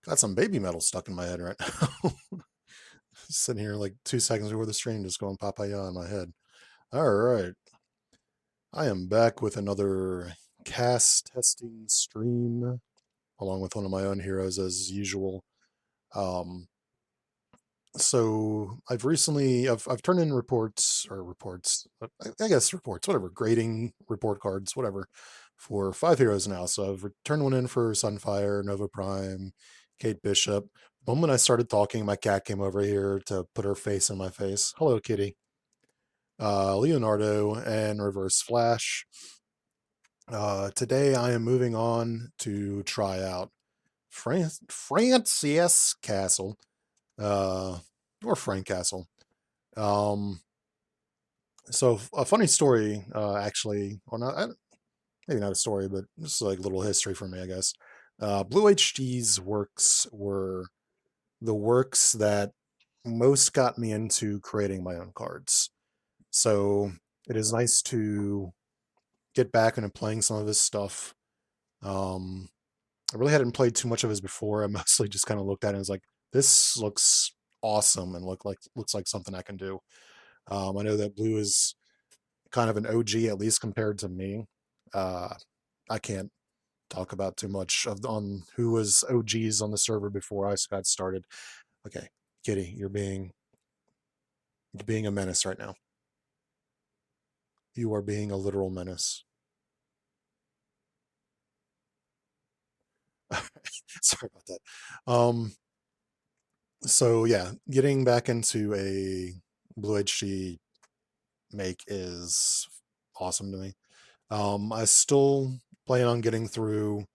Got some baby metal stuck in my head right now. Sitting here like 2 seconds before the stream, just going papaya in my head. All right. I am back with another cast testing stream, along with one of my own heroes as usual. Um, so I've turned in I guess reports, whatever, grading report cards, whatever, for 5 heroes now. So I've turned one in for Sunfire, Nova Prime, Kate Bishop. The moment I started talking, my cat came over here to put her face in my face. Hello, kitty. Leonardo and Reverse Flash. Today I am moving on to try out Francis Castle, uh, or Frank Castle. Um, so a funny story, actually, or not, maybe not a story, but this is like a little history for me, I guess. BlueHG's works were the works that most got me into creating my own cards. So it is nice to get back into playing some of his stuff. Um, I really hadn't played too much of his before. I mostly just kind of looked at it and was like, this looks awesome and looks like something I can do. I know that Blue is kind of an OG, at least compared to me. Uh, I can't talk about too much on who was OGs on the server before I got started. Okay, Kitty, you're being a menace right now. You are being a literal menace. Sorry about that. So yeah, getting back into a BlueHG make is awesome to me. I still plan on getting through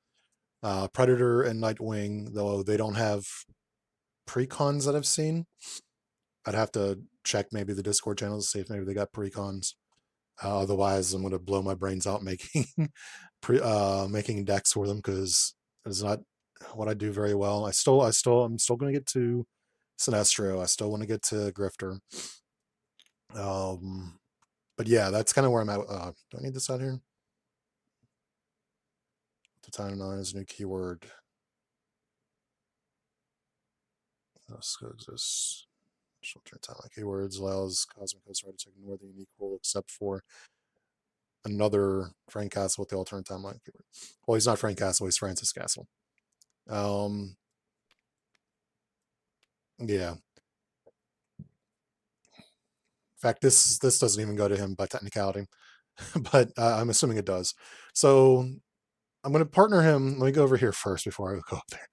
Predator and Nightwing, though they don't have precons that I've seen. I'd have to check maybe the Discord channel to see if maybe they got precons. Otherwise, I'm going to blow my brains out making making decks for them because it's not what I do very well. I'm still going to get to Sinestro. I still want to get to Grifter. Um, but yeah, that's kind of where I'm at. Do I need this out here? To time 9 is a new keyword. Let's go this. Short-term timeline keywords allows Cosmic Host to ignore the unique rule except for another Frank Castle with the alternate timeline keyword. Well, he's not Frank Castle, he's Francis Castle. Um, yeah. In fact, this doesn't even go to him by technicality, but I'm assuming it does. So I'm going to partner him. Let me go over here first before I go up there.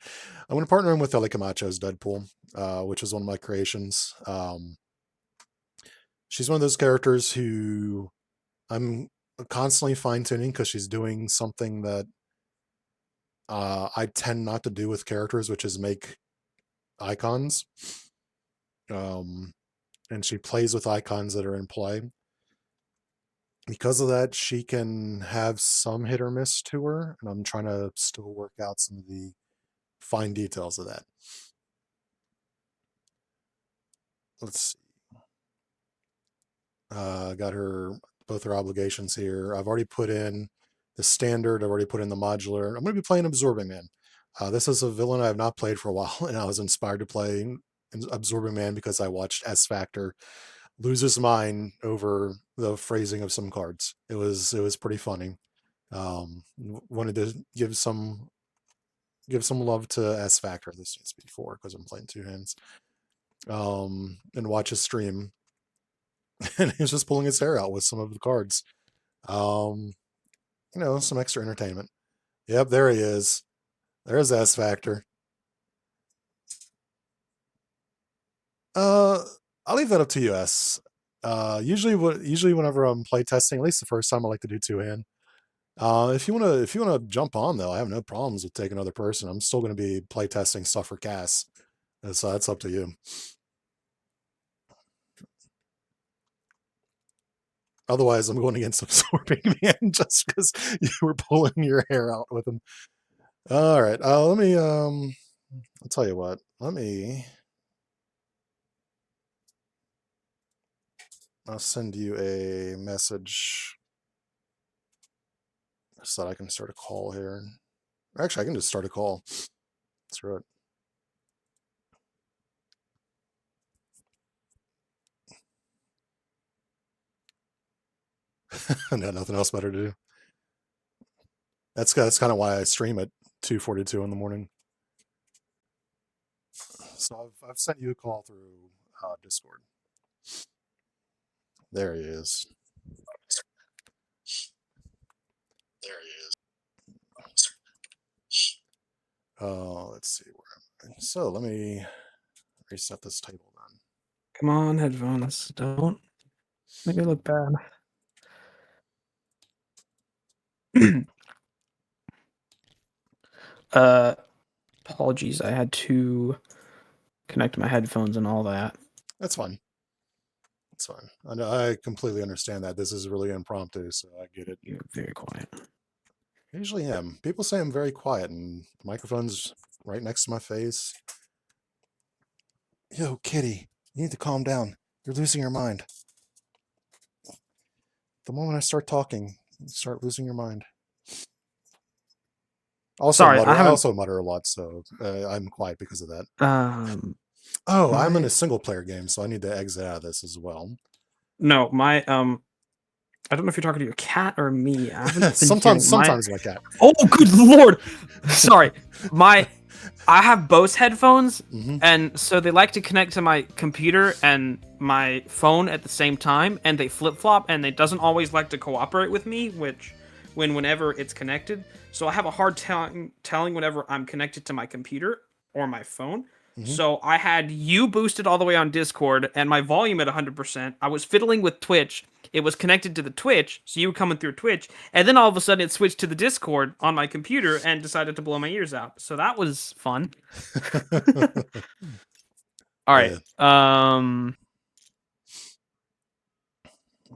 I'm going to partner him with Ellie Camacho's Deadpool, which is one of my creations. She's one of those characters who I'm constantly fine tuning because she's doing something that I tend not to do with characters, which is make icons. Um, and she plays with icons that are in play. Because of that, she can have some hit or miss to her, and I'm trying to still work out some of the fine details of that. Let's see. Got her both her obligations here. I've already put in the standard. I've already put in the modular. I'm going to be playing Absorbing Man. This is a villain I have not played for a while, and I was inspired to play Absorbing Man because I watched S Factor lose his mind over the phrasing of some cards. It was pretty funny. Wanted to give some love to S Factor this needs before because I'm playing 2 hands. And watch his stream, and he was just pulling his hair out with some of the cards. Um, some extra entertainment. Yep, there he is. There's S Factor. Uh, I'll leave that up to you, S. Usually whenever I'm playtesting, at least the first time, I like to do 2 hand. If you wanna jump on though, I have no problems with taking another person. I'm still gonna be playtesting stuff for Cass. So that's up to you. Otherwise, I'm going against Absorbing Man just because you were pulling your hair out with him. All right. Let me. I'll tell you what. I'll send you a message so that I can start a call here. Actually, I can just start a call. Screw it. I got nothing else better to do. That's kind of why I stream at 2:42 in the morning. So I've sent you a call through Discord. There he is. There he is. Let's see where. So let me reset this table then. Come on, headphones. Don't make me look bad. Apologies. I had to connect my headphones and all that. That's fine. That's fine. I completely understand that. This is really impromptu, so I get it. You're very quiet. I usually am. People say I'm very quiet, and the microphone's right next to my face. Yo, kitty, you need to calm down. You're losing your mind. The moment I start talking, you start losing your mind. Also, Sorry, I also mutter a lot, so I'm quiet because of that. I'm in a single player game, so I need to exit out of this as well. No, my I don't know if you're talking to your cat or me. I haven't been sometimes my cat. Oh, good lord! Sorry, I have Bose headphones, and so they like to connect to my computer and my phone at the same time, and they flip flop, and it doesn't always like to cooperate with me, whenever it's connected. So I have a hard time telling whenever I'm connected to my computer or my phone. So I had you boosted all the way on Discord and my volume at 100%. I was fiddling with Twitch. It was connected to the Twitch, so you were coming through Twitch. And then all of a sudden it switched to the Discord on my computer and decided to blow my ears out. So that was fun. All right. All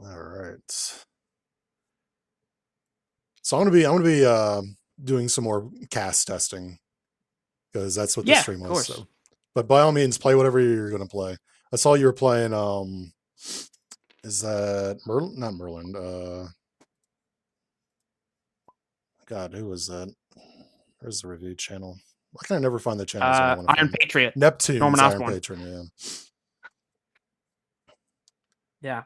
right. So I'm gonna be doing some more cast testing because that's what this stream was. So. But by all means, play whatever you're gonna play. I saw you were playing. Is that Merlin? Not Merlin. God, who was that? Where's the review channel? Why can I never find the channels? Iron Patriot. Neptune. Iron Patriot. Yeah. Yeah.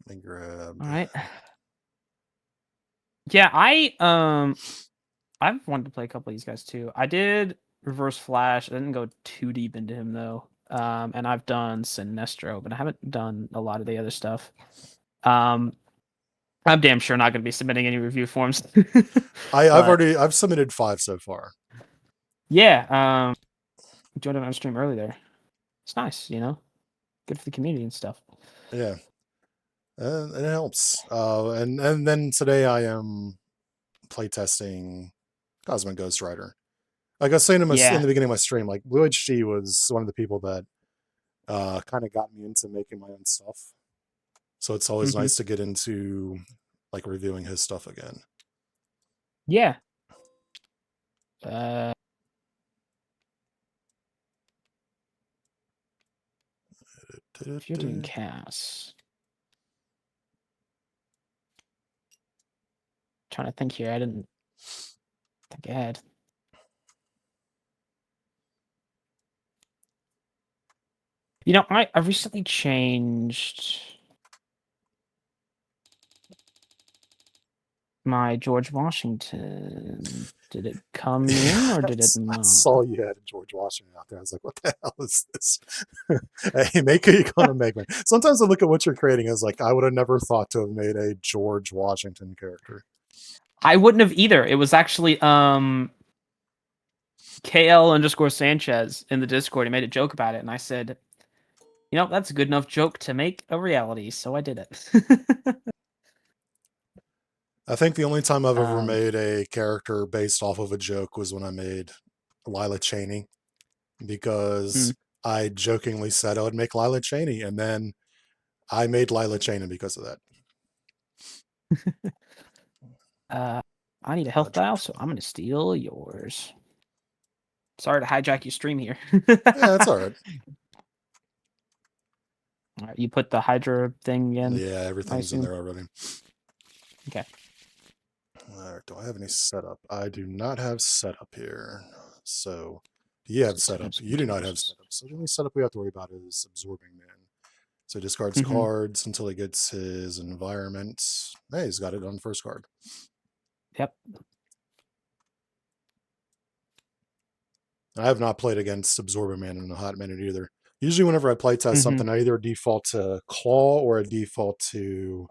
Let me grab. All right. Yeah, I've wanted to play a couple of these guys too. I did Reverse Flash. I didn't go too deep into him though. And I've done Sinestro, but I haven't done a lot of the other stuff. I'm damn sure not going to be submitting any review forms. I've submitted 5 so far. Yeah. Joined on stream early there. It's nice, good for the community and stuff. Yeah. It helps. And then today I am playtesting Cosmic Ghost Rider. Like I was saying in the beginning of my stream, like BlueHG was one of the people that kind of got me into making my own stuff. So it's always nice to get into like reviewing his stuff again. Yeah. If you're doing Cass. Trying to think here. I didn't think ahead. I recently changed my George Washington. Did it come in or did it not? I saw you had a George Washington out there. I was like, what the hell is this? Hey, make it, you're gonna make me. Sometimes I look at what you're creating as like, I would have never thought to have made a George Washington character. I wouldn't have either. It was actually KL_Sanchez in the Discord. He made a joke about it, and I said, that's a good enough joke to make a reality, so I did it. I think the only time I've ever made a character based off of a joke was when I made Lila Cheney, because I jokingly said I would make Lila Cheney, and then I made Lila Cheney because of that. I need a health dial, so I'm going to steal yours. Sorry to hijack your stream here. Yeah, that's all right. All right, you put the Hydra thing in? Yeah, everything's in there already. Okay. All right, do I have any setup? I do not have setup here. So, do you have setup? You do not have setup. So the only setup we have to worry about is Absorbing Man. So he discards Hmm. cards until he gets his environment. Hey, he's got it on the first card. Yep. I have not played against Absorbing Man in a hot minute either. Usually, whenever I play test Hmm. something, I either default to Claw or I default to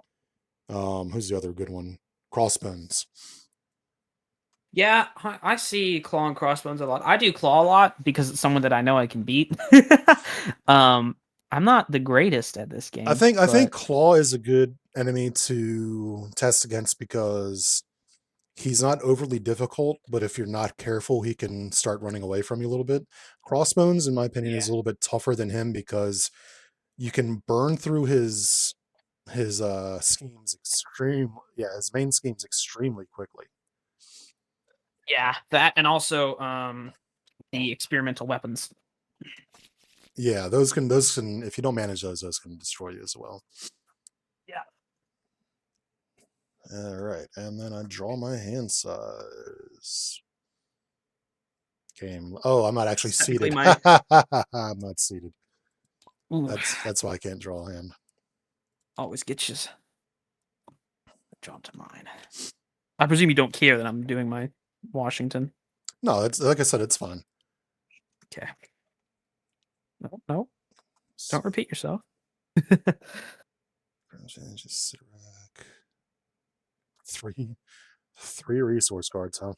who's the other good one? Crossbones. Yeah, I see claw and crossbones a lot. I do claw a lot because it's someone that I know I can beat. um, I'm not the greatest at this I game, think I think but Claw is a good enemy to test against because he's not overly difficult, but if you're not careful, he can start running away from you a little bit. Crossbones, in my opinion, is yeah, a little bit tougher than him because you can burn through his schemes his main schemes extremely quickly. yeah, that and also the experimental weapons. Yeah, those can if you don't manage those can destroy you as well. Yeah, All right, and then I draw my hand size. Game. Oh, I'm not actually it's technically seated. my. I'm not seated. Ooh, That's why I can't draw a hand. always get you drawn to mine. I presume you don't care that I'm doing my Washington. No, it's like I said, it's fine. Okay. No, no, don't repeat yourself. Just sit back. Three resource cards, huh?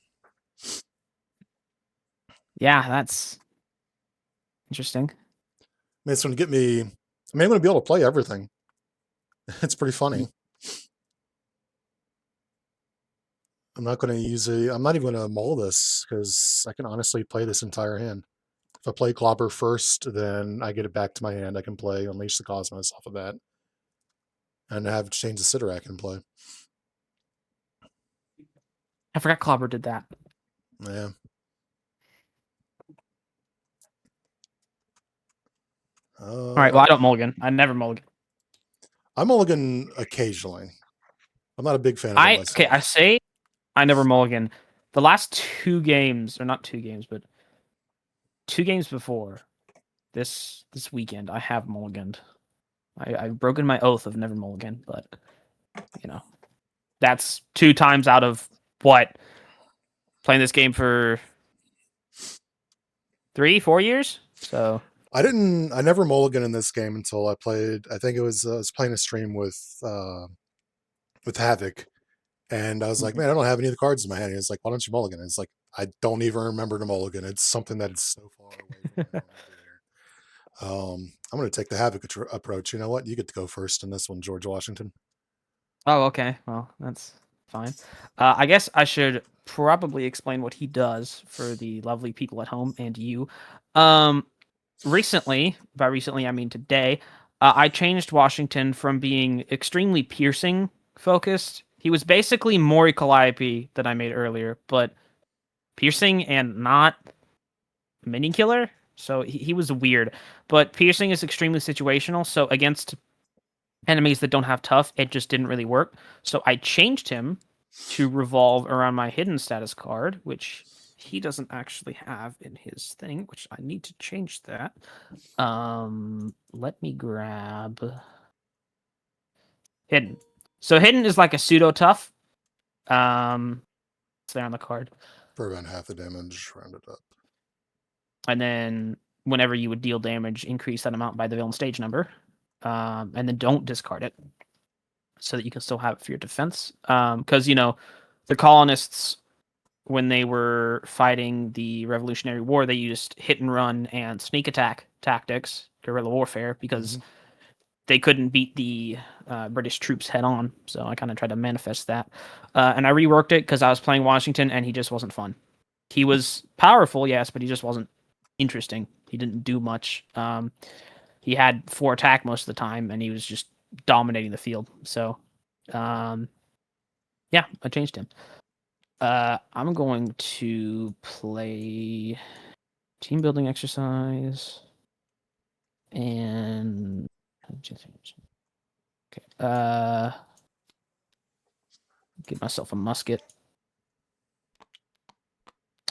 Yeah, that's interesting. I mean, it's going to get me. I mean, I'm going to be able to play everything. It's pretty funny. I'm not going to use a. I'm not even going to mull this because I can honestly play this entire hand. If I play Clobber first, then I get it back to my hand. I can play Unleash the Cosmos off of that, and have Change the Sidorak in play. I forgot Clobber did that. Yeah. All right. Well, I don't mulligan. I never mulligan. I mulligan occasionally. I'm not a big fan of it Okay. I myself. say I never mulligan. The last two games, or not two games, but two games before this weekend, I have mulliganed. I've broken my oath of never mulligan, but you know that's two times out of what playing this game for 3, 4 years. So I never mulligan in this game until I played. I think I was playing a stream with Havoc, and I was like, man, I don't have any of the cards in my hand. He's like, why don't you mulligan? And it's like, I don't even remember to mulligan. It's something that is so far away from my normal behavior. I'm going to take the Havoc approach. You know what? You get to go first in this one, George Washington. oh, okay. Well, that's fine. I guess I should probably explain what he does for the lovely people at home and you. Um, Recently, by recently I mean today, I changed Washington from being extremely piercing focused. He was basically Mori Calliope that I made earlier, but piercing and not mini killer. So he was weird. But piercing is extremely situational. So against enemies that don't have tough, it just didn't really work. So I changed him to revolve around my hidden status card, which he doesn't actually have in his thing, which I need to change that. Let me grab hidden. So hidden is like a pseudo tough. It's there on the card. For about half the damage, round it up. And then whenever you would deal damage, increase that amount by the villain stage number. And then don't discard it, so that you can still have it for your defense. Because the colonists, when they were fighting the Revolutionary War, they used hit and run and sneak attack tactics, guerrilla warfare, because they couldn't beat the British troops head on. So I kind of tried to manifest that. And I reworked it because I was playing Washington and he just wasn't fun. He was powerful, yes, but he just wasn't interesting. He didn't do much. He had 4 attack most of the time and he was just dominating the field. So, um, yeah, I changed him. I'm going to play team building exercise and okay. Get myself a musket.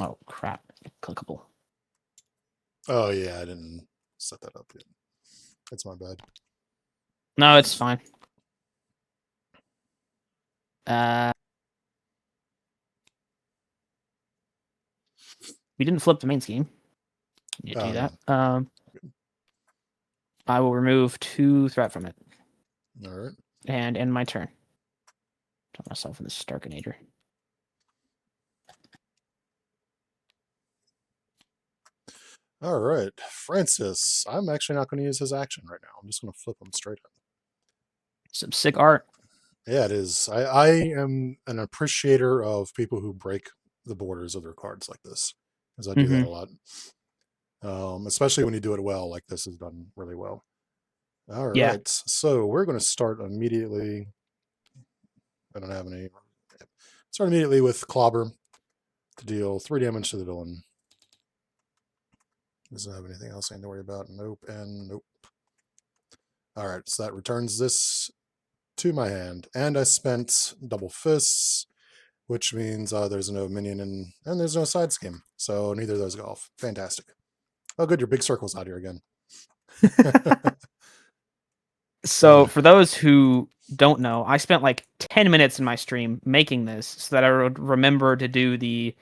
Oh crap! Clickable. Oh yeah, I didn't set that up yet. That's my bad. No, it's fine. We didn't flip the main scheme. You do No. that. I will remove 2 threat from it. All right. And end my turn. Put myself in the Starkinator. All right, Francis. I'm actually not going to use his action right now. I'm just going to flip him straight up. Some sick art. Yeah, it is. I am an appreciator of people who break the borders of their cards like this, because I do that a lot. Especially when you do it well, like this is done really well. All Yeah. right, so we're going to start immediately. I don't have any. Start immediately with Clobber to deal 3 damage to the villain. Doesn't have anything else I need to worry about. Nope, and nope. All right, so that returns this to my hand, and I spent double fists, which means there's no minion and there's no side scheme, so neither of those go off. Fantastic. Oh, good, your big circle's out here again. So for those who don't know, I spent like 10 minutes in my stream making this so that I would remember to do the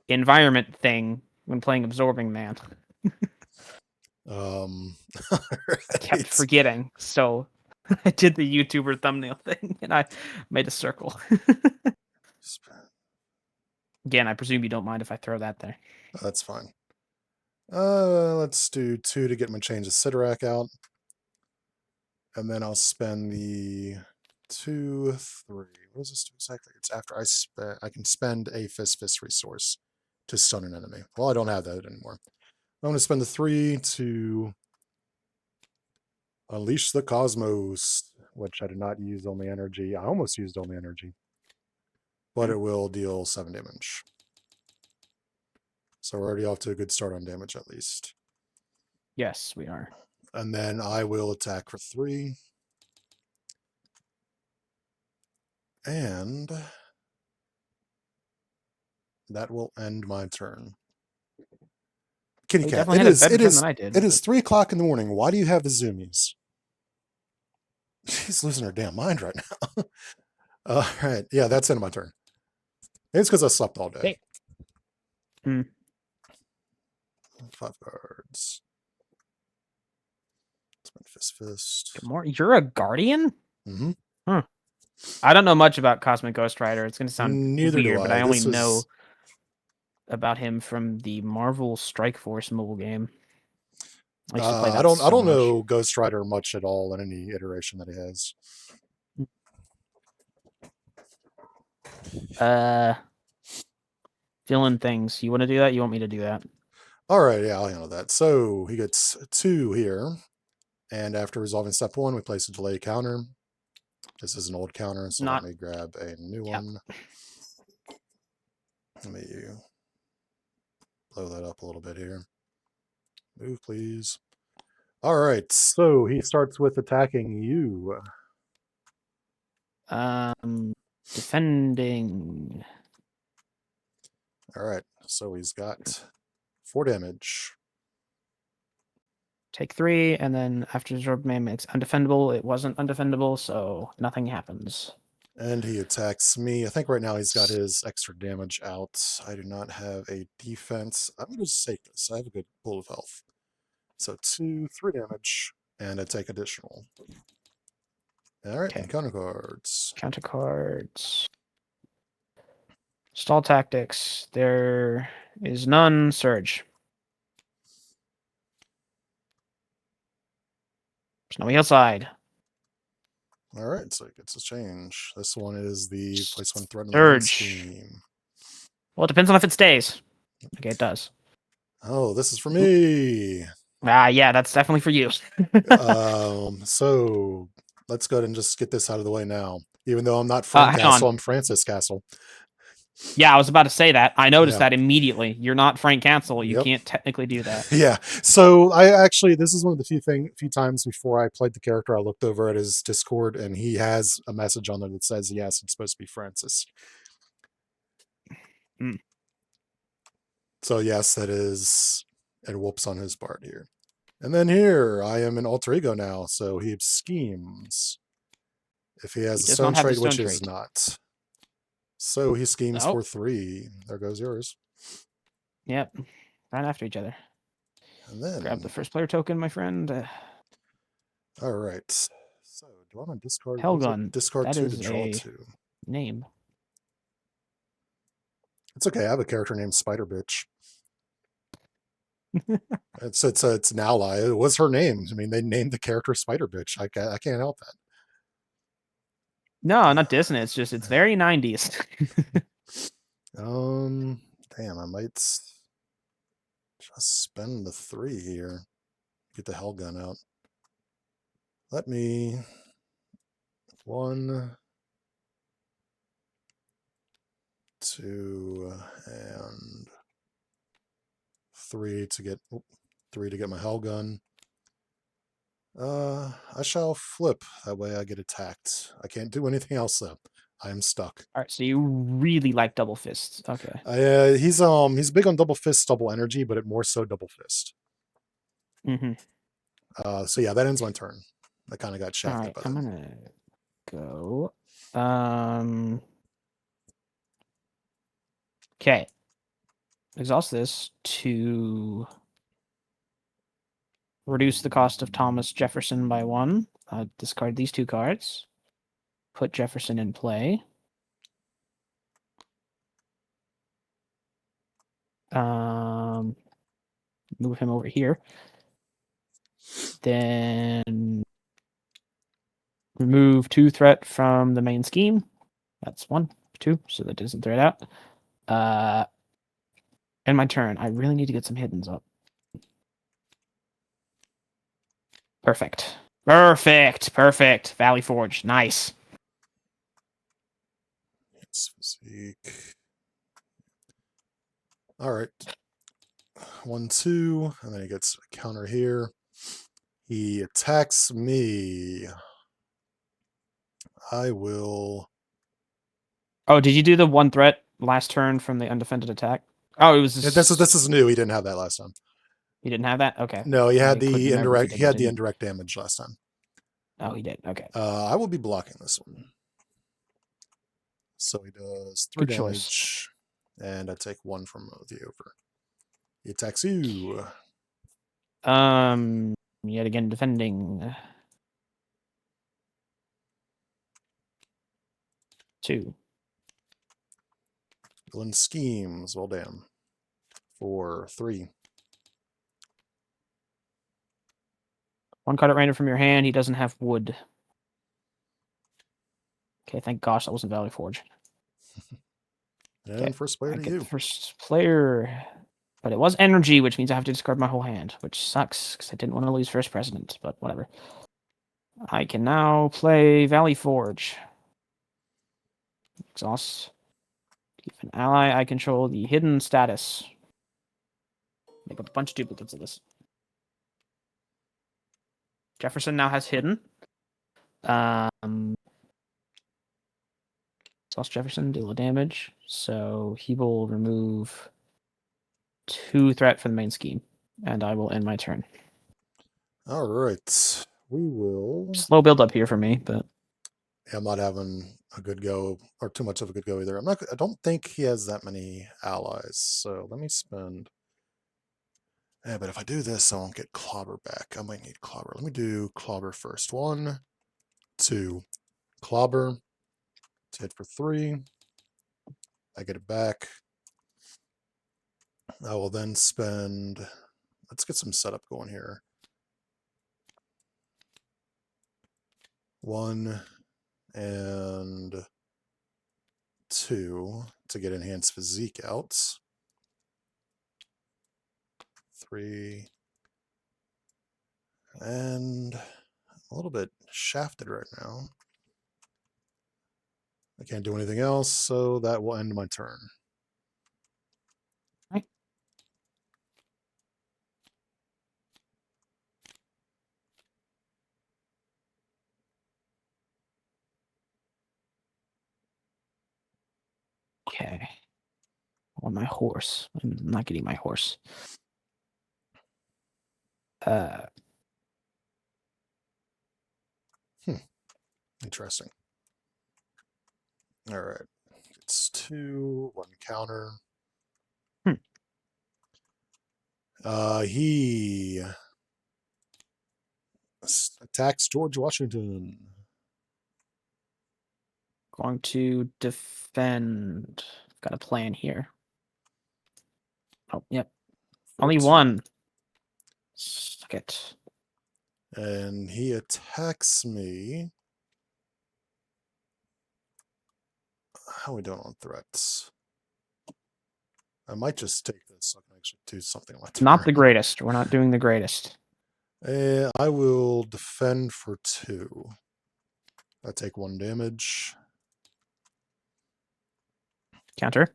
environment thing when playing Absorbing Man. I kept right. forgetting, so I did the YouTuber thumbnail thing and I made a circle. Again, I presume you don't mind if I throw that there. That's fine. Let's do 2 to get my change of Sidorak out. And then I'll spend the 2, 3. What does this do exactly? It's after I can spend a fist resource to stun an enemy. Well, I don't have that anymore. I'm going to spend the 3 to unleash the cosmos, which I did not use only energy. I almost used only energy, but it will deal 7 damage. So we're already off to a good start on damage at least. Yes, we are. And then I will attack for 3. And that will end my turn. Kitty You cat. definitely had a better turn than I did. It is 3 o'clock in the morning. Why do you have the zoomies? She's losing her damn mind right now. All right. Yeah, that's end of my turn. Maybe it's because I slept all day. Okay. 5 cards. Fist. You're a guardian? Mm-hmm. Huh. I don't know much about Cosmic Ghost Rider. It's going to sound Neither weird, do but I. I only know about him from the Marvel Strike Force mobile game. I used to play that I don't so much. know Ghost Rider much at all in any iteration that he has. Fill things. You want to do that? You want me to do that? All right, yeah, I'll handle that. So he gets 2 here. And after resolving step 1, we place a delay counter. This is an old counter, so let me grab a new one. Let me blow that up a little bit here. Move, please. All right, so he starts with attacking you. Defending. All right, so he's got 4 damage. Take 3, and then after absorb man, it's undefendable. It wasn't undefendable, so nothing happens. And he attacks me. I think right now he's got his extra damage out. I do not have a defense. I'm going to save this. I have a good pool of health. So 2, 3 damage, and I take additional. All right, and counter cards. Counter cards. Stall tactics. There is none. Surge. Snowy outside. All right, so it gets a change. This one is the place one threat in the main Surge. scheme. Well, it depends on if it stays. Okay, it does. Oh, this is for me. Yeah, that's definitely for you. So let's go ahead and just get this out of the way now. Even though I'm not Frank Castle, I'm Francis Castle. Yeah, I was about to say that. I noticed that immediately. You're not Frank Castle. You can't technically do that. Yeah. So I actually, this is one of the few times before I played the character, I looked over at his Discord and he has a message on there that says, yes, it's supposed to be Francis. So yes, that is, and whoops on his part here. And then here, I am an alter ego now, so he schemes. If he has He a does stone not have the trait, stone which is trait. not. So he schemes Nope. for 3. There goes yours. Yep. Right after each other. And Grab the then, first player token, my friend. all right. So do I want to discard? What is it? Hellgun. Discard That 2 to is draw a 2. name. It's okay. I have a character named Spider Bitch. It's an ally. It was her name. I mean, they named the character Spider Bitch. I can't help that. No, not dissing it. It's just it's very 90s. Damn, I might just spend the 3 here. Get the hell gun out. Let me 1, 2, and 3 to get 3 to get my hell gun. I shall flip. That way I get attacked. I can't do anything else though. I am stuck. All right, so you really like double fists. Okay. He's big on double fist, double energy, but it more so double fist. Mm-hmm. So yeah, that ends my turn. I kind of got All shafted right, by I'm that. gonna go. Okay. Exhaust this to reduce the cost of Thomas Jefferson by 1. Discard these 2 cards. Put Jefferson in play. Move him over here. Then remove 2 threat from the main scheme. That's 1, 2, so that doesn't threat out. And my turn. I really need to get some hiddens up. Perfect. Perfect. Valley Forge. Nice. It's physique. All right. 1, 2, and then he gets a counter here. He attacks me. I will. Oh, did you do the 1 threat last turn from the undefended attack? Oh, it was. Yeah, this is new. He didn't have that last time. He didn't have that. Okay. No, he had I couldn't the remember if he indirect. did He or had the didn't. indirect damage last time. Oh, he did. Okay. I will be blocking this one. So he does 3 Good choice. damage, and I take 1 from the over. He attacks you. Yet again defending. 2. Villain schemes. Well, damn. For 3. 1 card at random from your hand. He doesn't have wood. Okay, thank gosh that wasn't Valley Forge. And Okay, first player I to get you. the first player. But it was energy, which means I have to discard my whole hand, which sucks because I didn't want to lose first precedent, but whatever. I can now play Valley Forge. Exhaust. Give an ally I control the hidden status. Make a bunch of duplicates of this. Jefferson now has hidden. Exhaust Jefferson, deal a damage. So he will remove 2 threat from the main scheme. And I will end my turn. All right. We will. Slow build up here for me, but I'm not having a good go, or too much of a good go either. I don't think he has that many allies. So let me spend. Yeah, but if I do this, I won't get Clobber back. I might need Clobber. Let me do Clobber first. 1, 2. Clobber. To hit for 3. I get it back. I will then spend. Let's get some setup going here. 1 and 2 to get enhanced physique out. 3 and a little bit shafted right now. I can't do anything else, so that will end my turn. right. Okay. On my horse. I'm not getting my horse. Interesting. All right. It's 2, 1 counter. He attacks George Washington. Going to defend. Got a plan here. Oh, yep. 14. Only one. Suck it. And he attacks me. How are we doing on threats? I might just take this so I can actually do something on my turn. Not the greatest. We're not doing the greatest. I will defend for 2. I take 1 damage. Counter.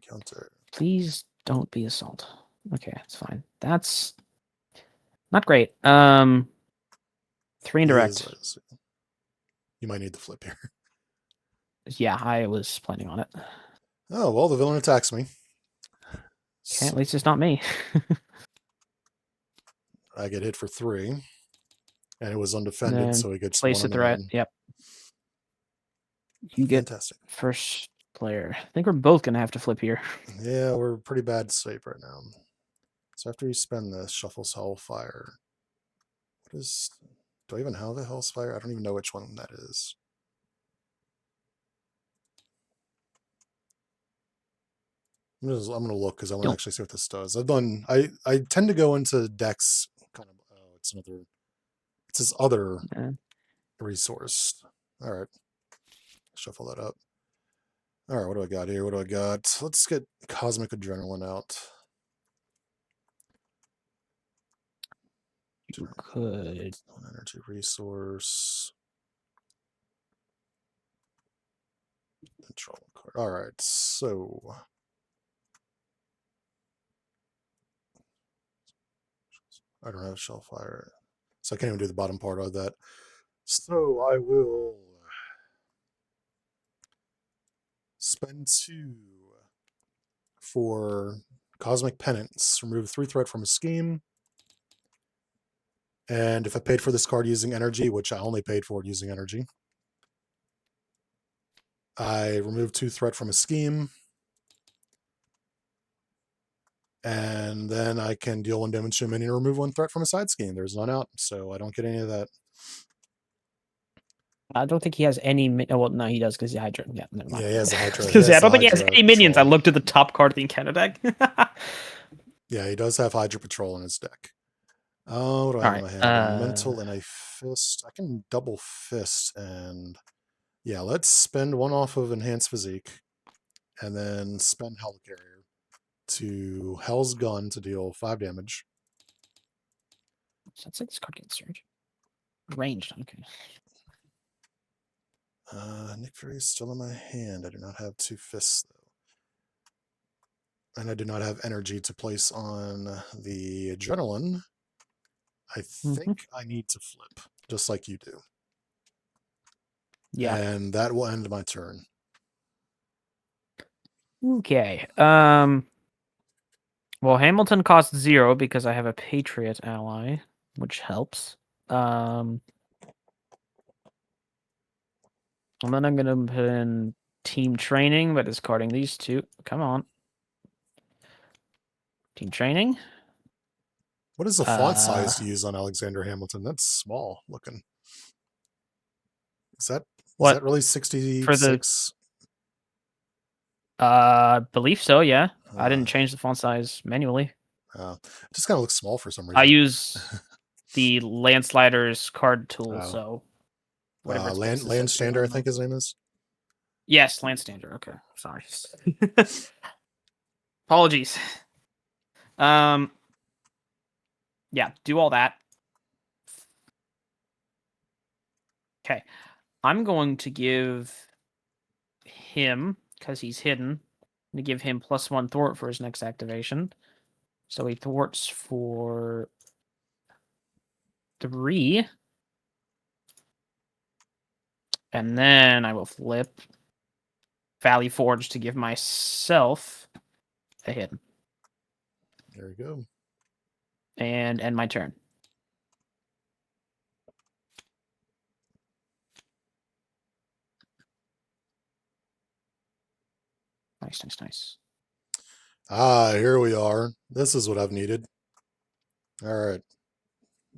Counter. Please don't be assault. Okay, it's fine. That's not great. 3 indirect. You might need the flip here. Yeah, I was planning on it. Oh, well, the villain attacks me. Okay, at least it's not me. I get hit for 3. And it was undefended, so he gets place 1 a on the threat. man. Yep. You get Fantastic. first player. I think we're both going to have to flip here. Yeah, we're pretty bad shape right now. So after you spend this, shuffles Hellfire. What is... Do I even have a Hellfire? I don't even know which one that is. I'm gonna look because I want to actually see what this does. I tend to go into decks kind of it's this other resource. All right. Shuffle that up. All right, what do I got here? What do I got? Let's get Cosmic Adrenaline out. You could. An energy resource. Control card. All right, so I don't have Shellfire, so I can't even do the bottom part of that. So I will spend 2 for Cosmic Penance. Remove 3 threat from a scheme. And if I paid for this card using energy, which I only paid for it using energy, I remove 2 threat from a scheme. And then I can deal 1 damage to a minion and remove 1 threat from a side scheme. There's none out, so I don't get any of that. I don't think he has any. Well, no, he does because he Hydra. Yeah, never mind. Yeah, he has the Hydra. I don't think he has any minions. I looked at the top card of the encounter deck. Yeah, he does have Hydra Patrol in his deck. What do I have in my hand? A Mental and a Fist. I can double Fist, and yeah, let's spend 1 off of Enhanced Physique, and then spend Helicarrier to Hell's Gun to deal 5 damage. Sounds like this card gets surge. Ranged, okay. Nick Fury is still in my hand. I do not have 2 fists, though. And I do not have energy to place on the Adrenaline. I think I need to flip, just like you do. Yeah. And that will end my turn. Okay. Well, Hamilton costs 0 because I have a Patriot ally, which helps. And then I'm going to put in Team Training by discarding these 2. Come on. Team Training. What is the font size to use on Alexander Hamilton? That's small looking. Is that really 66? Believe so, yeah. I didn't change the font size manually. It just kind of looks small for some reason. I use the Landsliders card tool, so whatever. Landstander, I think his name is. Yes, Landstander. Okay, sorry. Apologies. Yeah, do all that. Okay, I'm going to give him, because he's hidden, I'm going to give him +1 thwart for his next activation. So he thwarts for 3. And then I will flip Valley Forge to give myself a hit. There we go. And end my turn. Nice. Ah, here we are. This is what I've needed. All right.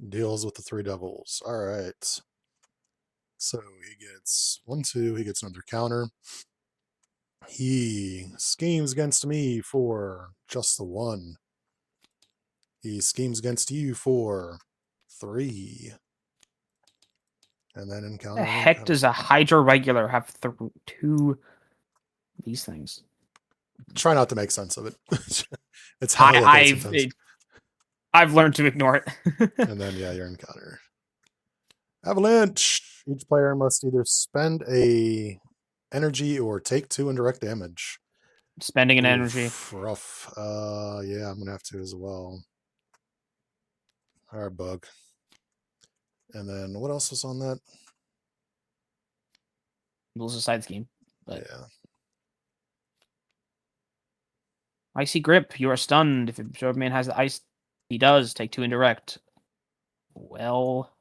Deals with the three devils. All right. So he gets 1, 2. He gets another counter. He schemes against me for just the 1. He schemes against you for 3. And then The encounter and heck encounter. does a Hydra regular have 2 these things? Try not to make sense of it. It's how I look at it sometimes. I've learned to ignore it. And then, yeah, your encounter. Avalanche. Each player must either spend a energy or take 2 indirect damage. Spending an energy. Oof, rough. Yeah, I'm gonna have to as well. Hard bug. And then what else was on that? Rules a side scheme. But Yeah. Icy Grip, you are stunned. If Absorb Man has the ice, he does take 2 indirect. Well,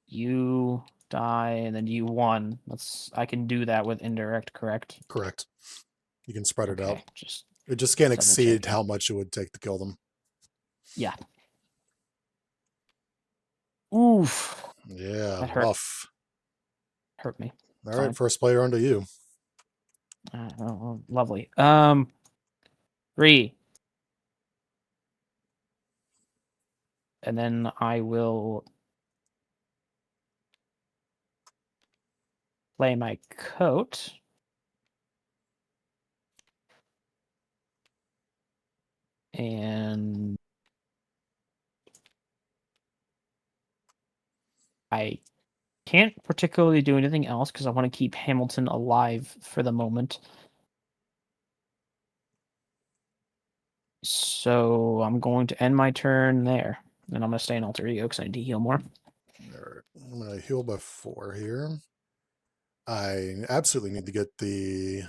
you die and then you won. I can do that with indirect, correct? Correct. You can spread it out. It just can't exceed how much it would take to kill them. Yeah. Oof. Yeah, that hurt. rough. Hurt me. All right, first player onto you. Lovely. 3. And then I will play my coat. And I can't particularly do anything else because I want to keep Hamilton alive for the moment. So I'm going to end my turn there. And I'm going to stay in Alter Ego because I need to heal more. All right, I'm going to heal by 4 here. I absolutely need to get the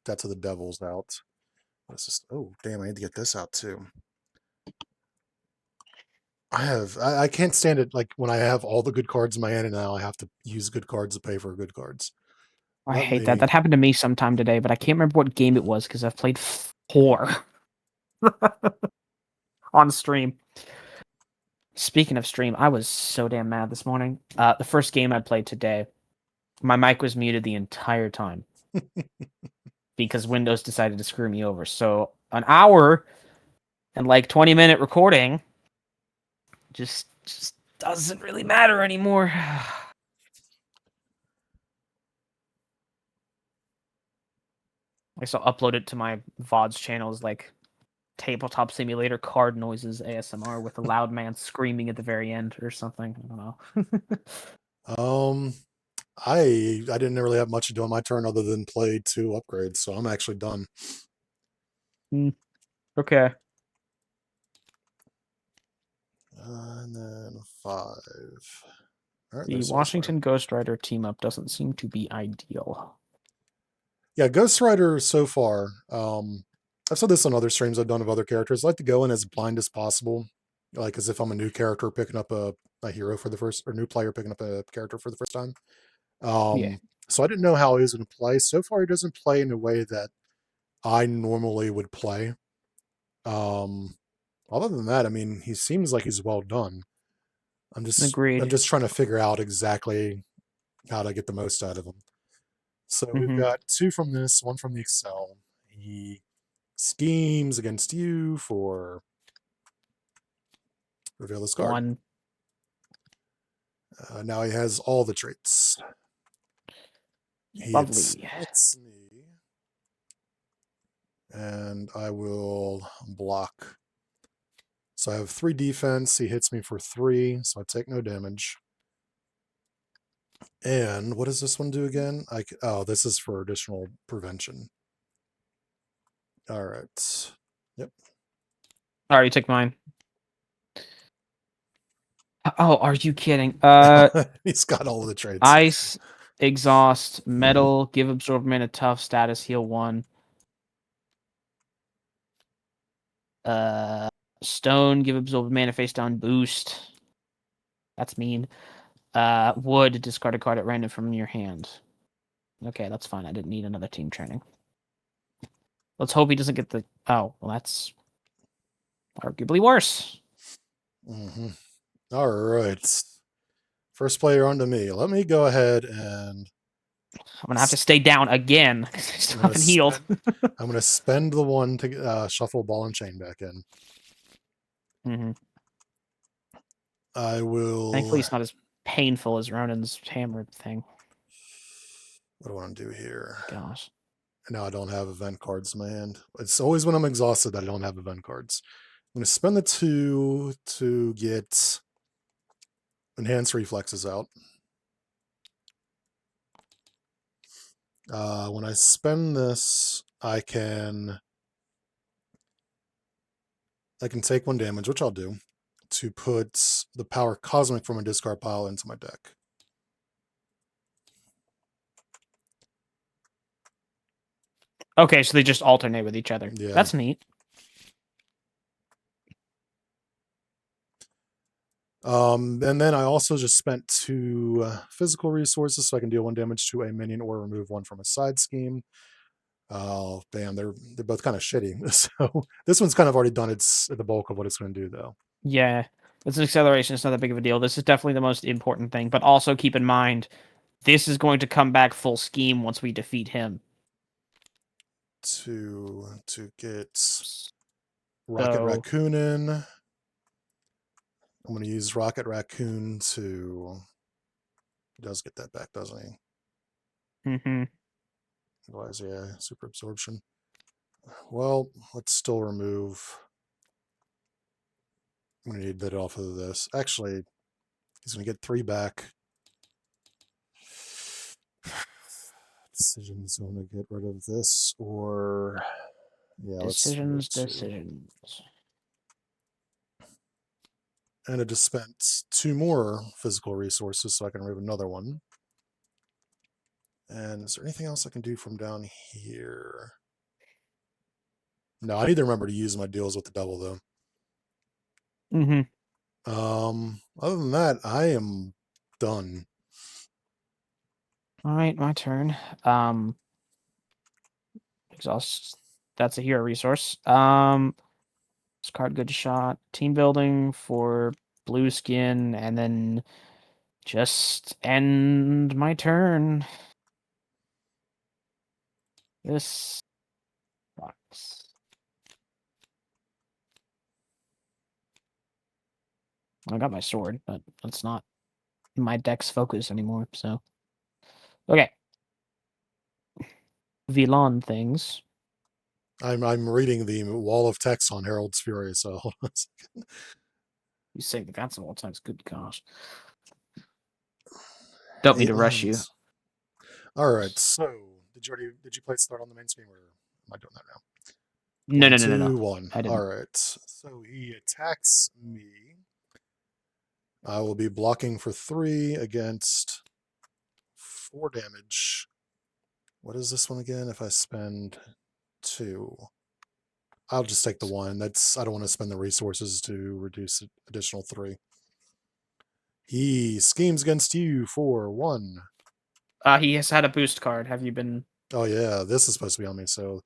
Death of the Devils out. This is, oh, damn, I need to get this out too. I can't stand it like when I have all the good cards in my hand and now I have to use good cards to pay for good cards. I hate that. That happened to me sometime today, but I can't remember what game it was because I've played 4 on stream. Speaking of stream, I was so damn mad this morning. The first game I played today, my mic was muted the entire time because Windows decided to screw me over. So an hour and like 20-minute recording just doesn't really matter anymore. I guess I'll upload it to my VODs channels like Tabletop Simulator card noises ASMR with a loud man screaming at the very end or something. I don't know. I didn't really have much to do on my turn other than play 2 upgrades, so I'm actually done. Okay. And then 5. All right, the Washington Ghost Rider team up doesn't seem to be ideal. Yeah, Ghost Rider so far. I've said this on other streams I've done of other characters. I like to go in as blind as possible, like as if I'm a new character picking up a hero for the first, or new player picking up a character for the first time. Yeah. So I didn't know how he was going to play. So far, he doesn't play in a way that I normally would play. Other than that, I mean, he seems like he's well done. Agreed. I'm just trying to figure out exactly how to get the most out of him. So we've got 2 from this, 1 from the Excel. He schemes against you for reveal this card. 1. Now he has all the traits. Lovely. Hits me. And I will block. So I have 3 defense. He hits me for 3, so I take no damage. And what does this one do again? Oh, this is for additional prevention. All right. Yep. All right, you take mine. Oh, are you kidding? He's got all of the traits. Ice, exhaust, metal, give absorb mana tough, status heal 1. Stone, give absorb mana face down boost. That's mean. Wood, discard a card at random from your hand. Okay, that's fine. I didn't need another team training. Let's hope he doesn't get the... Oh, well, that's arguably worse. Mm-hmm. All right. First player onto me. Let me go ahead and I'm gonna have to stay down again because I still I'm gonna haven't healed. I'm gonna spend the one to shuffle ball and chain back in. Mm-hmm. I Thankfully, will. it's not as painful as Ronin's hammer thing. What do I want to do here? Gosh. Now I don't have event cards in my hand. It's always when I'm exhausted that I don't have event cards. I'm going to spend the 2 to get enhanced reflexes out. When I spend this, I can take 1 damage, which I'll do, to put the power cosmic from a discard pile into my deck. Okay, so they just alternate with each other. Yeah. That's neat. And then I also just spent 2 physical resources so I can deal 1 damage to a minion or remove 1 from a side scheme. Oh, damn, they're both kind of shitty. So this one's kind of already done the bulk of what it's going to do, though. Yeah, it's an acceleration. It's not that big of a deal. This is definitely the most important thing. But also keep in mind, this is going to come back full scheme once we defeat him. To get Rocket Raccoon in. I'm going to use Rocket Raccoon to... He does get that back, doesn't he? Mm-hmm. Otherwise, yeah, super absorption. Well, let's still remove... I'm going to need that off of this. Actually, he's going to get 3 back. Decisions. I want to get rid of this, or... Yeah, Decisions. And I just spent 2 more physical resources so I can remove another one. And is there anything else I can do from down here? No, I need to remember to use my deals with the devil, though. Mm-hmm. Other than that, I am done. All right, my turn. Exhaust. That's a hero resource. Discard good shot. Team building for blue skin, and then just end my turn. This sucks. I got my sword, but that's not my deck's focus anymore, so. Okay. Vilon things. I'm reading the wall of text on Harold's Fury, so hold on a second. You say the gods of all times, good gosh. Don't mean to rush you. All right, so did you play start on the main screen, or am I doing that now? No, 1, no, 2, no, no. 1. I didn't. All right, so he attacks me. I will be blocking for 3 against 4 damage. What is this one again? If I spend 2, I'll just take the 1. I don't want to spend the resources to reduce additional 3. He schemes against you for 1. He has had a boost card. Have you been? Oh yeah, this is supposed to be on me. So,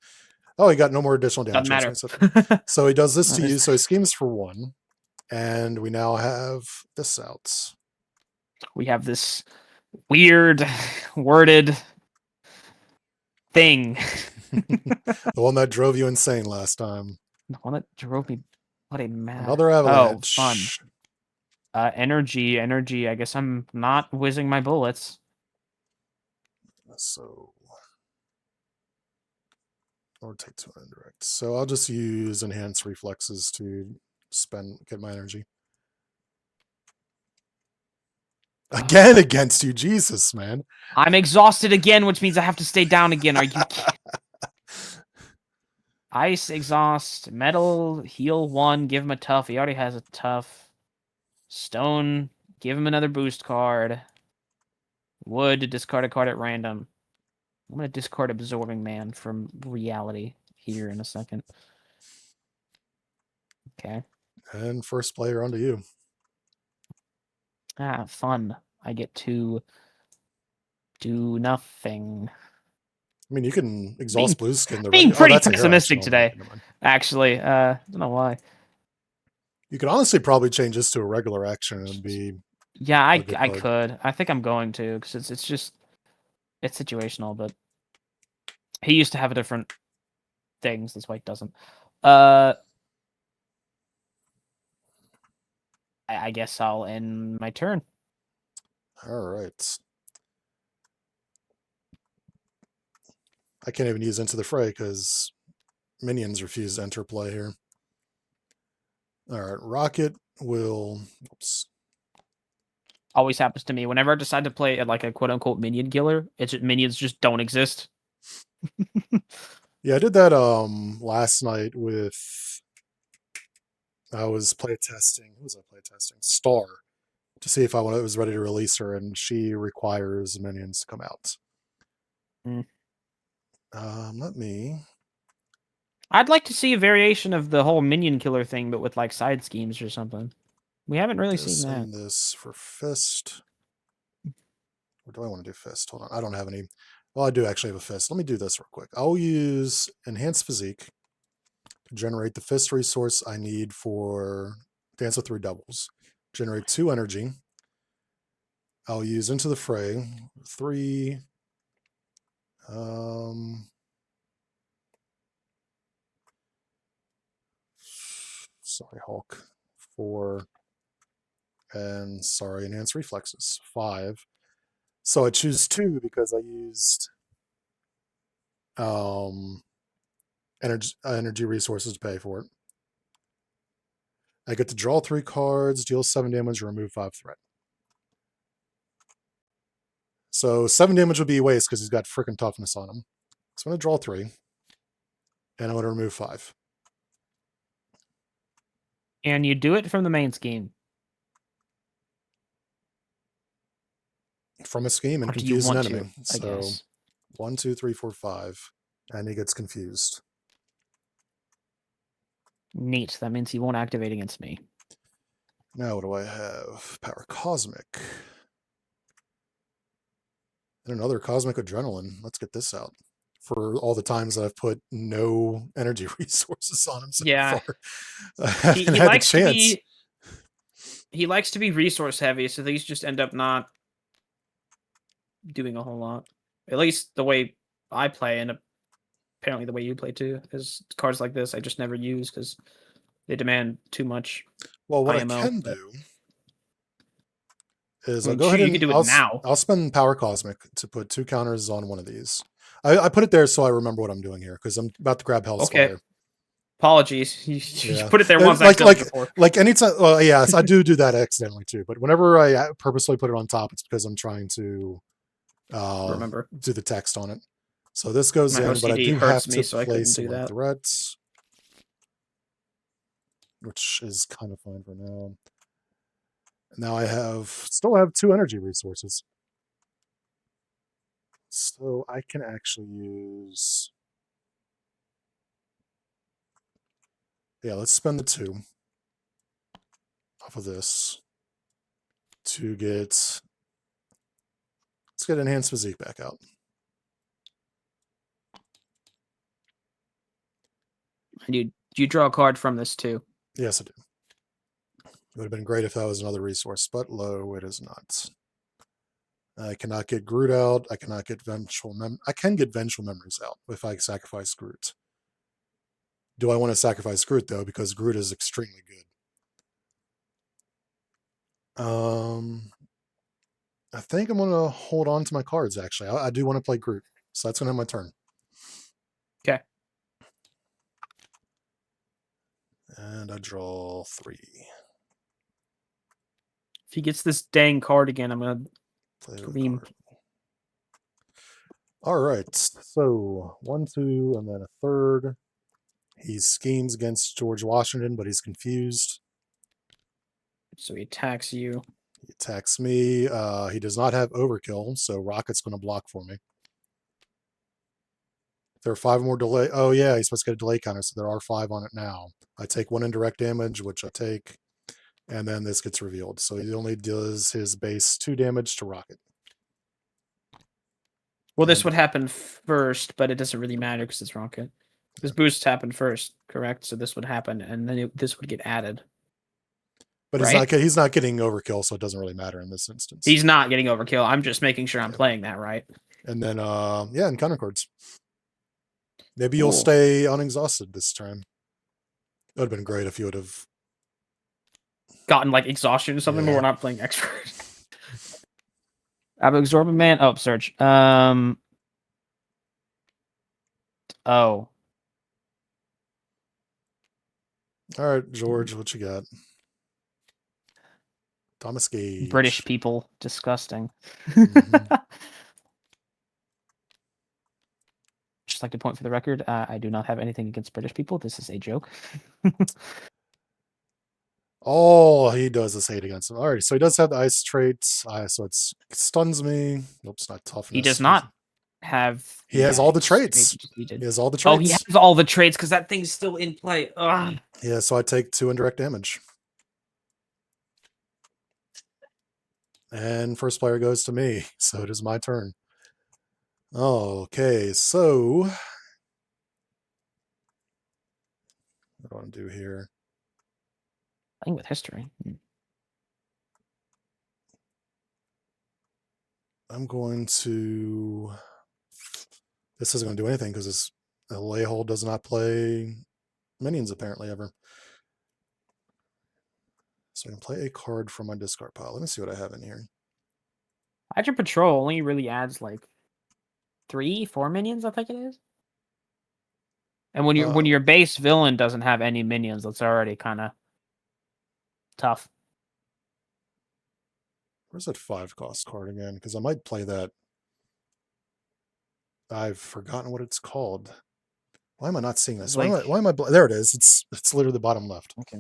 oh, he got no more additional damage. Doesn't matter. So he does this to you. So he schemes for 1, and we now have this out. We have this weird worded thing. The one that drove you insane last time. The one that drove me bloody mad. Another avalanche. Oh, fun. Energy. I guess I'm not whizzing my bullets. So, or take 2 indirect. So I'll just use enhanced reflexes to get my energy. Again against you, Jesus, man. I'm exhausted again, which means I have to stay down again. Are you kidding? Ice, exhaust, metal, heal 1, give him a tough. He already has a tough. Stone, give him another boost card. Wood, discard a card at random. I'm going to discard Absorbing Man from reality here in a second. Okay. And first player onto you. Ah, fun. I get to do nothing. I mean, you can Being exhaust blue skin the being ready. Oh, pretty that's a hair action. pessimistic Oh, never today, mind. actually. Don't know why. You could honestly probably change this to a regular action and it'd be Yeah, a good I card. could. I think I'm going to because it's just it's situational. But he used to have different things. This white doesn't. Uh, I guess I'll end my turn. All right. I can't even use Into the Fray because minions refuse to enter play here. All right, Rocket will. Oops. Always happens to me whenever I decide to play like a quote unquote minion killer. It's minions just don't exist. Yeah, I did that last night with. I was playtesting. Who was I playtesting? Star to see if I was ready to release her, and she requires minions to come out. Mm. Let me. I'd like to see a variation of the whole minion killer thing, but with like side schemes or something. We haven't really seen This that. and this for Fist. Or do I want to do Fist? Hold on. I don't have any. Well, I do actually have a Fist. Let me do this real quick. I'll use Enhanced Physique to generate the Fist resource I need for Dance with Three Doubles. Generate 2 energy. I'll use Into the Fray. 3. Sorry, Hulk. 4. And sorry, Enhanced Reflexes. 5. So I choose 2 because I used energy resources to pay for it. I get to draw 3 cards, deal 7 damage, remove 5 threat. So 7 damage would be waste because he's got freaking toughness on him. So I'm going to draw 3, and I'm going to remove 5. And you do it from the main scheme. From a scheme and Or do you confuse an want enemy. to? I So guess. 1, 2, 3, 4, 5. And he gets confused. Neat. That means he won't activate against me. Now what do I have? Power Cosmic. And another Cosmic Adrenaline. Let's get this out. For all the times that I've put no energy resources on him so Yeah. far. I haven't He had the likes to chance. be he likes to be resource heavy, so these just end up not doing a whole lot. At least the way I play, and apparently the way you play too, is cards like this I just never use because they demand too much Well, what I IMO. can But, do is I I'll mean, go shoot, ahead you could and do it now. I'll spend Power Cosmic to put 2 counters on one of these. I put it there so I remember what I'm doing here because I'm about to grab Okay. Hellspire. Apologies. You Yeah, put it there and once accidentally before. like anytime. Well, yes, I do that accidentally too. But whenever I purposely put it on top, it's because I'm trying to Remember, do the text on it. So this goes my in, but I OCD do have hurts to me, so I play couldn't do Summon that. Threats, which is kind of fine for now. Now I still have 2 energy resources. So I can actually use. Yeah, let's spend the 2 off of this to get. Let's get Enhanced Physique back out. And you draw a card from this too. Yes, I do. It would have been great if that was another resource, but low, it is not. I cannot get Groot out. I cannot get I can get Vengeful Memories out if I sacrifice Groot. Do I want to sacrifice Groot though? Because Groot is extremely good. I think I'm going to hold on to my cards. Actually, I do want to play Groot, so that's going to have my turn. Okay. And I draw 3. If he gets this dang card again, I'm gonna Play the scream. card. All right, so 1, 2, and then a third. He schemes against George Washington, but he's confused. So he attacks you. He attacks me. He does not have Overkill, so Rocket's going to block for me. If there are 5 more delay. Oh, yeah, he's supposed to get a delay counter, so there are 5 on it now. I take 1 indirect damage, which I take, and then this gets revealed. So he only does his base 2 damage to Rocket. Well, this would happen first, but it doesn't really matter because it's rocket. This boost happened first, correct? So this would happen, and then this would get added. But right? he's not getting overkill, so it doesn't really matter in this instance. He's not getting overkill. I'm just making sure I'm playing that right. And then yeah, encounter cards. Maybe Cool. you'll stay unexhausted this turn. It would have been great if you would have gotten like exhaustion or something, but we're not playing expert. Absorbent Man. Oh, search. Oh. All right, George, what you got? Thomas Gage. British people, disgusting. Just like to point for the record, I do not have anything against British people. This is a joke. Oh, he does this hate against him. All right, so he does have the ice traits. So it stuns me. Oops, not toughness. He does not have. He has all the traits. He has all the traits. Oh, he has all the traits because that thing's still in play. Ugh. Yeah, so I take 2 indirect damage. And first player goes to me, so it is my turn. Okay, so what do I want to do here? Playing with history. I'm going to. This isn't going to do anything because this Layhold does not play minions apparently ever. So I can play a card from my discard pile. Let me see what I have in here. Hydra Patrol only really adds like 3-4 minions, I think it is. And when your base villain doesn't have any minions, that's already kind of tough. Where's that 5 cost card again? Because I might play that. I've forgotten what it's called. Why am I not seeing this? Like, why am I there it is. It's literally the bottom left. Okay.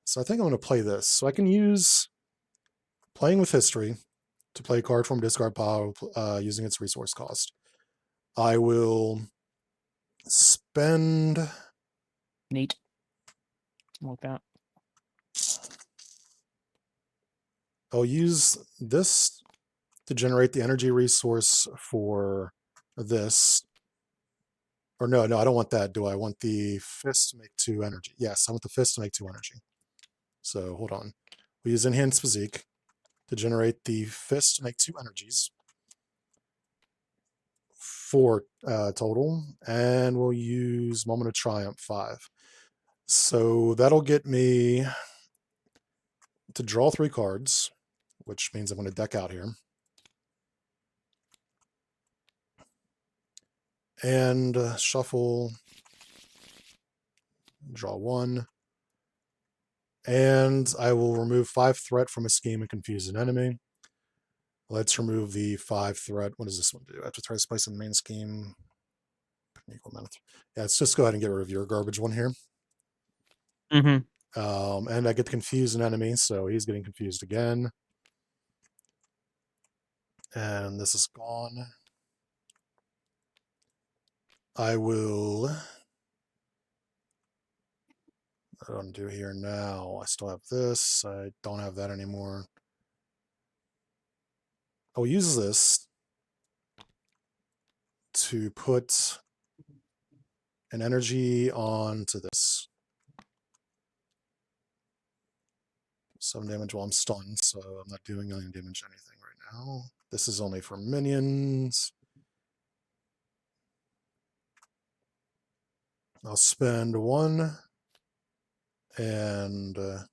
So I think I'm going to play this. So I can use Playing with History to play a card from discard pile using its resource cost. I will spend. Neat. Like that. I'll use this to generate the energy resource for this. Or no, I don't want that. Do I want the fist to make 2 energy? Yes, I want the fist to make 2 energy. So hold on. We use Enhanced Physique to generate the fist to make 2 energies. 4 total. And we'll use Moment of Triumph 5. So that'll get me to draw 3 cards, which means I'm going to deck out here. And shuffle, draw 1. And I will remove 5 threat from a scheme and confuse an enemy. Let's remove the 5 threat. What does this one do? After threat place in the main scheme. Equal amount of yeah, let's just go ahead and get rid of your garbage one here. And I get to confuse an enemy, so he's getting confused again. And this is gone. I will. What do I do here now? I still have this. I don't have that anymore. I'll use this to put an energy onto this. 7 damage while I'm stunned, so I'm not doing any damage to anything right now. This is only for minions. I'll spend 1 and because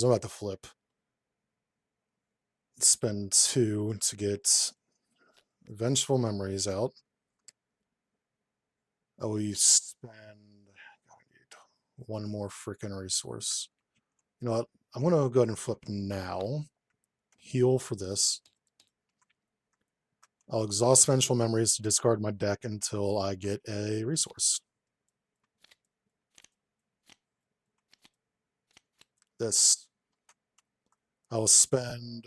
I'm about to flip. Spend 2 to get Vengeful Memories out. I will spend 1 more freaking resource. You know what? I'm going to go ahead and flip now. Heal for this. I'll exhaust Vengeful Memories to discard my deck until I get a resource. This. I will spend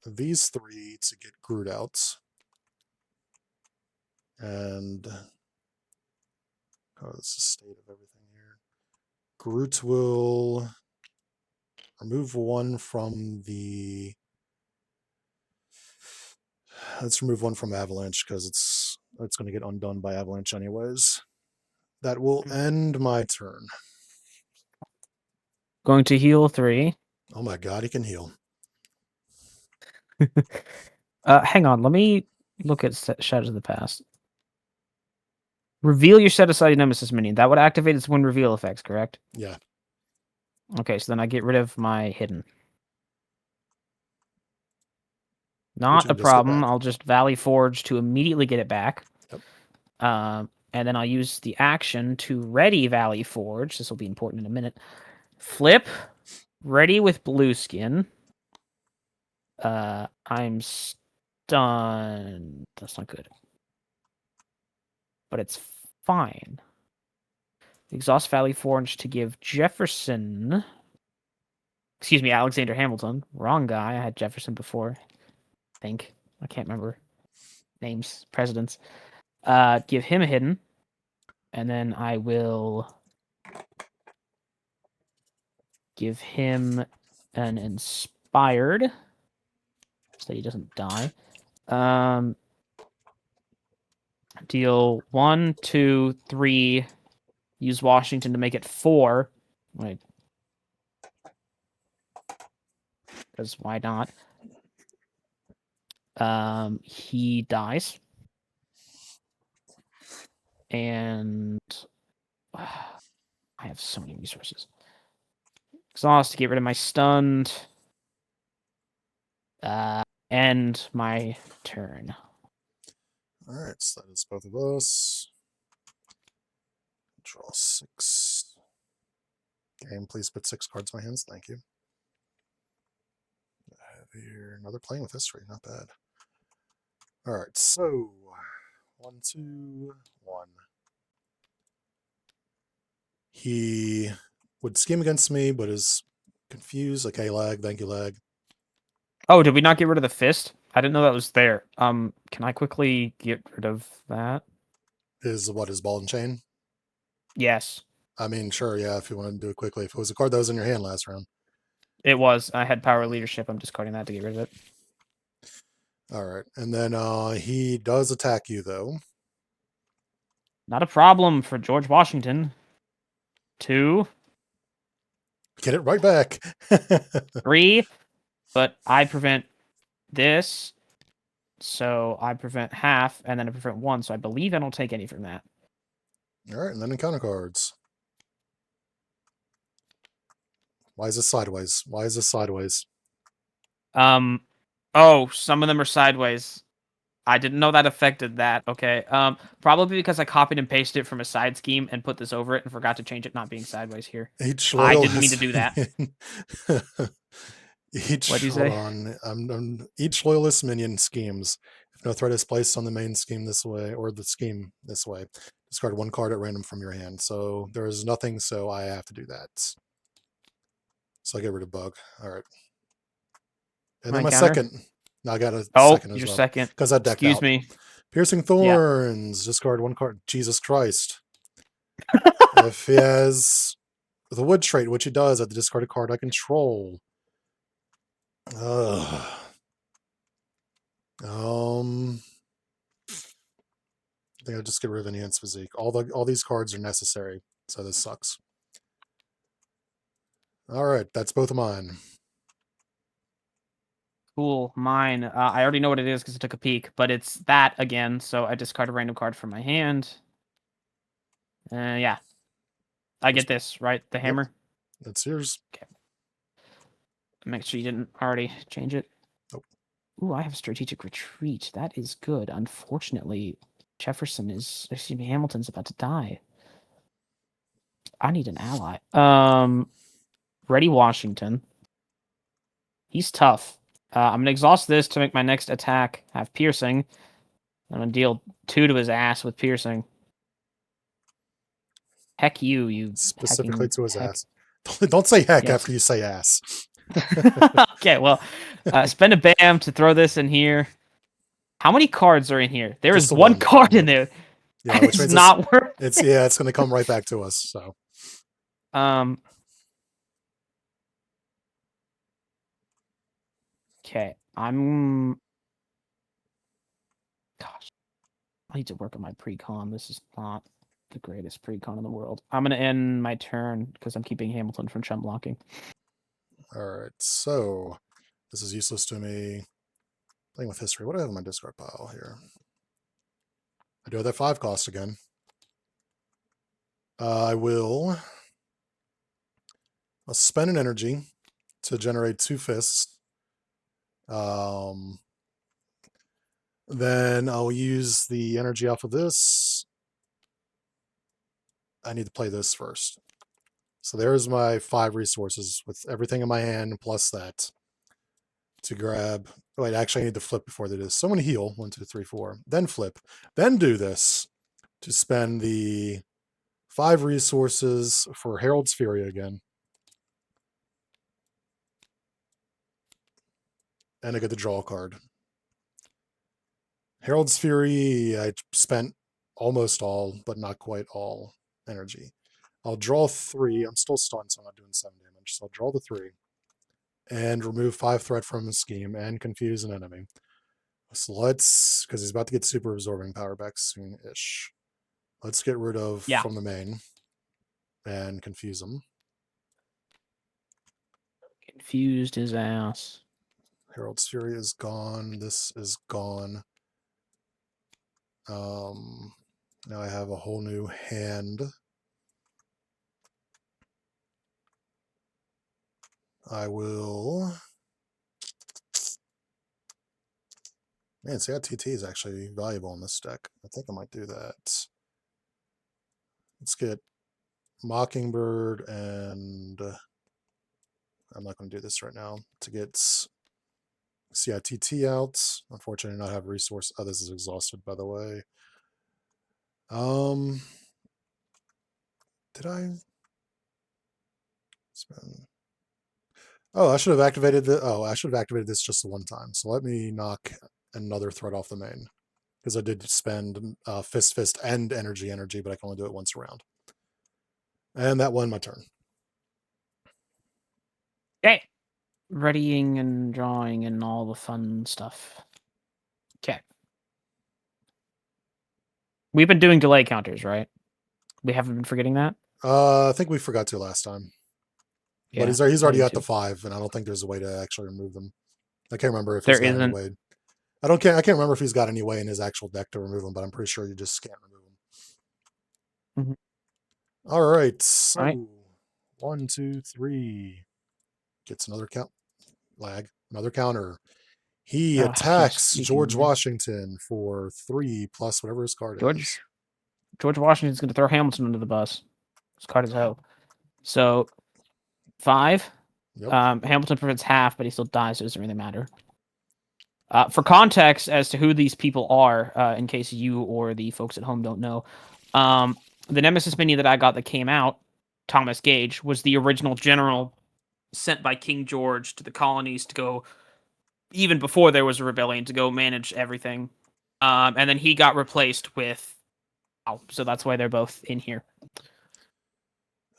these 3 to get Groot out. And oh, this is the state of everything here. Groot will remove 1 from the Let's remove one from Avalanche because it's going to get undone by Avalanche anyways. That will end my turn. Going to heal 3. Oh my god, he can heal. Hang on, let me look at Shadows of the Past. Reveal your set-aside nemesis minion. That would activate its when reveal effects, correct? Yeah. Okay, so then I get rid of my hidden. Which Not you a can just get problem. back. I'll just Valley Forge to immediately get it back. Yep. And then I'll use the action to ready Valley Forge. This will be important in a minute. Flip. Ready with blue skin. I'm stunned. That's not good. But it's fine. Exhaust Valley Forge to give Jefferson. Excuse me, Alexander Hamilton. Wrong guy. I had Jefferson before. I think. I can't remember names, presidents. Give him a hidden. And then I will give him an inspired so that he doesn't die. Deal 1, 2, 3. Use Washington to make it 4. Wait. Because why not? He dies. And I have so many resources. Exhaust to get rid of my stunned. End my turn. Alright, so that is both of us. Draw 6. Game, please put 6 cards in my hands. Thank you. I have here another playing with history. Not bad. Alright, so 1, 2, 1. He would scheme against me, but is confused. Okay, lag. Thank you, lag. Oh, did we not get rid of the fist? I didn't know that was there. Can I quickly get rid of that? Is what is ball and chain? Yes. I mean, sure, yeah, if you want to do it quickly. If it was a card that was in your hand last round. It was. I had power leadership. I'm discarding that to get rid of it. Alright, and then he does attack you, though. Not a problem for George Washington. 2, Get it right back. 3, but I prevent this, so I prevent half, and then I prevent 1, so I believe I don't take any from that. Alright, and then encounter cards. Why is this sideways? Why is this sideways? Oh, some of them are sideways. I didn't know that affected that. Okay. Probably because I copied and pasted it from a side scheme and put this over it and forgot to change it not being sideways here. Each I didn't mean to loyalist do that. What'd you hold say? on. Each loyalist minion schemes. If no threat is placed on the main scheme this way, or the scheme this way, discard 1 card at random from your hand. So there is nothing, so I have to do that. So I get rid of bug. All right. And then My my counter? second. Now I got a Oh, second as your well. second. Because I decked Excuse out. me. Piercing Yeah. Thorns. Discard 1 card. Jesus Christ. If he has the wood trait, which he does, I have to discard a card I control. Ugh. I think I'll just get rid of Enhanced Physique. All these cards are necessary, so this sucks. Alright, that's both of mine. Cool. Mine. I already know what it is because I took a peek, but it's that again, so I discard a random card from my hand. Yeah. I get this, right? The hammer? Yep, that's yours. Okay. Make sure you didn't already change it. Nope. Ooh, I have strategic retreat. That is good. Unfortunately, Hamilton's about to die. I need an ally. Ready Washington. He's tough. I'm gonna exhaust this to make my next attack have piercing. I'm gonna deal 2 to his ass with piercing. Heck you Specifically hecking to his heck. ass. Don't say heck Yes. after you say ass. Okay, well, spend a bam to throw this in here. How many cards are in here? There Just is the one one. card in Yep. there. Yeah, which It's means not worth it's it. yeah, it's gonna come right back to us. So Okay, I'm need to work on my pre-con. This is not the greatest pre-con in the world. I'm going to end my turn because I'm keeping Hamilton from chum blocking. All right, so this is useless to me. Playing with history. What do I have in my discard pile here? I do have that 5 cost again. I'll spend an energy to generate 2 fists. Then I'll use the energy off of this. I need to play this first. So there's my 5 resources with everything in my hand plus that to grab. Wait, actually I need to flip before they do this. So I'm going to heal. 1, 2, 3, 4. Then flip. Then do this to spend the 5 resources for Herald's Fury again. And I get to draw a card. Herald's Fury, I spent almost all, but not quite all energy. I'll draw 3. I'm still stunned, so I'm not doing 7 damage. So I'll draw the 3. And remove 5 threat from the scheme and confuse an enemy. So let's, because he's about to get super absorbing power back soon-ish. Let's get rid of from the main and confuse him. Confused his ass. Herald's Fury is gone. This is gone. Now I have a whole new hand. I will. Man, CITT is actually valuable in this deck. I think I might do that. Let's get Mockingbird and I'm not going to do this right now to get CITT out. Unfortunately, not have resource. Oh, this is exhausted, by the way. Did I spend? Oh, I should have activated the. Oh, I should have activated this just the one time. So let me knock another threat off the main because I did spend fist, and energy, but I can only do it once around. And that won my turn. Okay. Readying and drawing and all the fun stuff. Okay. We've been doing delay counters, right? We haven't been forgetting that? I think we forgot to last time. Yeah, but he's already at the 5, and I don't think there's a way to actually remove them. I can't remember if he's got any way. I can't remember if he's got any way in his actual deck to remove them, but I'm pretty sure you just can't remove them. Mm-hmm. All right. So, all right. 1, 2, 3. Gets another count. Lag. Another counter. He attacks George Washington for 3 plus whatever his card is. George Washington's going to throw Hamilton under the bus. His card is hell. So 5. Yep. Hamilton prevents half, but he still dies, so it doesn't really matter. For context as to who these people are, in case you or the folks at home don't know, the Nemesis minion that I got that came out, Thomas Gage, was the original general sent by King George to the colonies to go, even before there was a rebellion, to go manage everything. And then he got replaced with... so that's why they're both in here.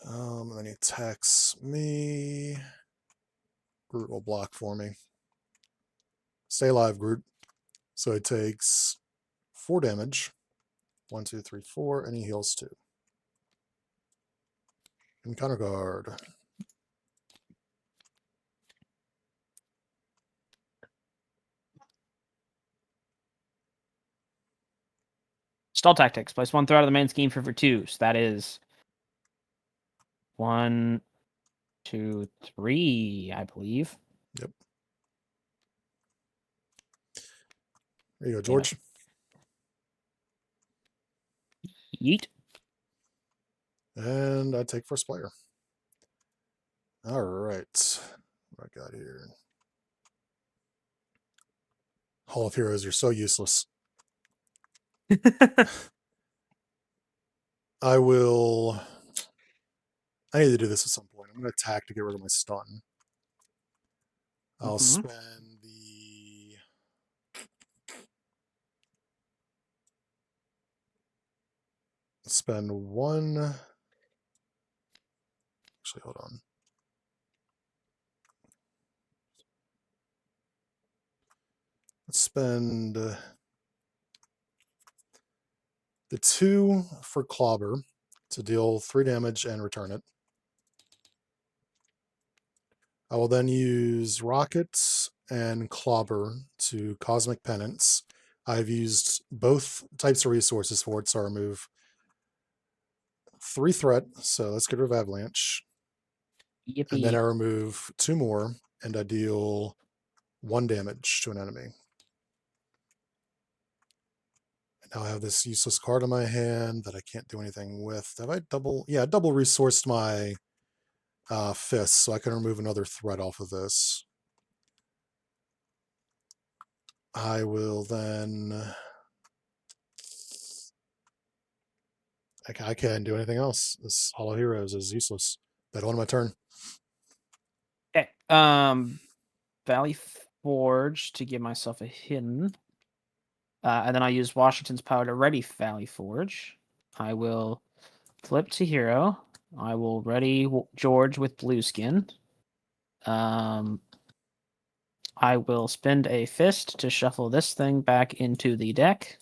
And then he attacks me. Groot will block for me. Stay alive, Groot. So it takes 4 damage. 1, 2, 3, 4, and he heals 2. Encounter guard. Stall tactics. Place 1 threat of the main scheme for 2. So that is 1, 2, 3, I believe. Yep. There you go, George. Yeet. And I take first player. All right. What I got here? Hall of Heroes, you're so useless. I need to do this at some point. I'm going to attack to get rid of my stun. I'll spend 1. Actually, hold on. Let's spend the 2 for Clobber to deal 3 damage and return it. I will then use Rockets and Clobber to Cosmic Penance. I've used both types of resources for it, so I remove 3 threat, so let's get rid of Avalanche. And then I Yippee. remove 2 more, and I deal 1 damage to an enemy. And now I have this useless card in my hand that I can't do anything with. Have I double? Yeah, I double resourced my fist, so I can remove another threat off of this. I will then... I can't do anything else. This Hollow Heroes is useless. That on my turn. Okay. Valley Forge to give myself a hidden. And then I use Washington's power to ready Valley Forge. I will flip to hero. I will ready George with blue skin. I will spend a fist to shuffle this thing back into the deck.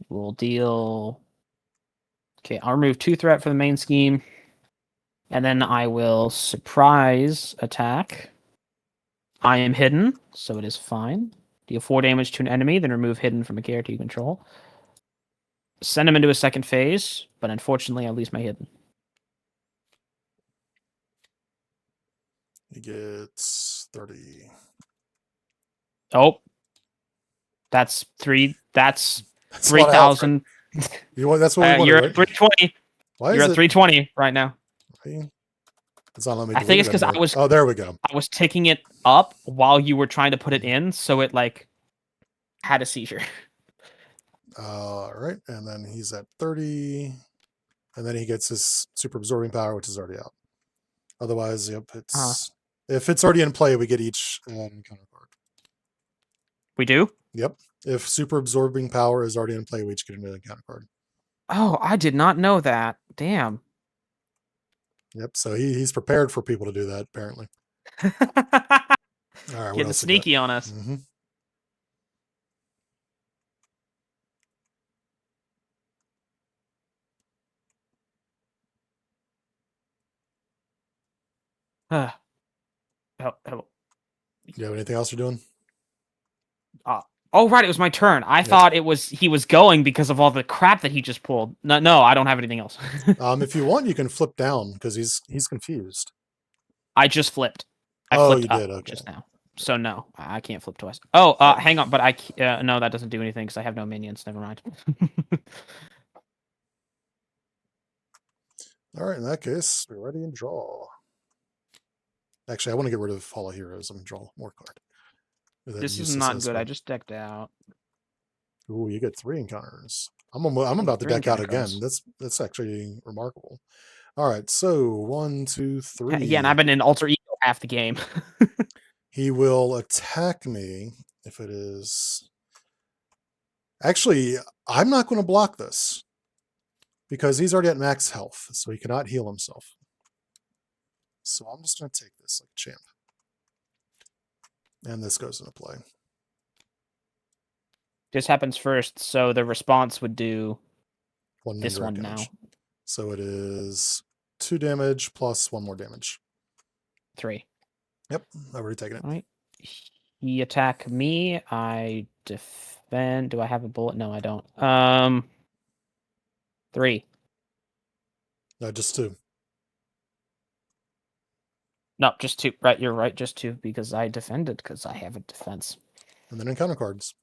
We'll deal. Okay, I'll remove 2 threat for the main scheme. And then I will surprise attack. I am hidden, so it is fine. Deal 4 damage to an enemy, then remove hidden from a character you control. Send him into a second phase, but unfortunately I lose my hidden. He gets 30. Oh. That's 3. That's That's a lot of health, 3,000. That's what we wanted, You're right? at 320. Why You're is at it? 320 right now. It's not letting me I think delete it's it because anymore. Oh, there we go. I was taking it up while you were trying to put it in, so it like had a seizure. All right, and then he's at 30, and then he gets his super absorbing power, which is already out. Otherwise, yep, it's if it's already in play, we get each encounter card. We do? Yep. If super absorbing power is already in play, we each get an encounter card. Oh, I did not know that. Damn. Yep. So he's prepared for people to do that, apparently. All right. What Getting else sneaky on us. Mm-hmm. Oh. You have anything else you're doing? Oh, right, it was my turn. I thought he was going because of all the crap that he just pulled. No, I don't have anything else. If you want, you can flip down because he's confused. I just flipped. I flipped you up did. Okay. just now. So no, I can't flip twice. Oh, hang on, but no, that doesn't do anything because I have no minions. Never mind. All right, in that case, we're ready and draw. Actually, I want to get rid of Hollow Heroes and draw more card. This is not good. I just decked out. Ooh, you get 3 encounters. I'm about to deck out again. That's actually remarkable. All right, so 1, 2, 3. Yeah, and I've been in alter ego half the game. He will attack me if it is. Actually, I'm not going to block this because he's already at max health, so he cannot heal himself. So I'm just going to take this like a champ. And this goes into play. This happens first, so the response would do this one damage. now. So it is 2 damage plus 1 more damage. 3. Yep, I've already taken it. All right. He attack me. I defend. Do I have a bullet? No, I don't. 3. No, just 2. No, just 2. Right, you're right. Just 2 because I defended because I have a defense. And then encounter cards.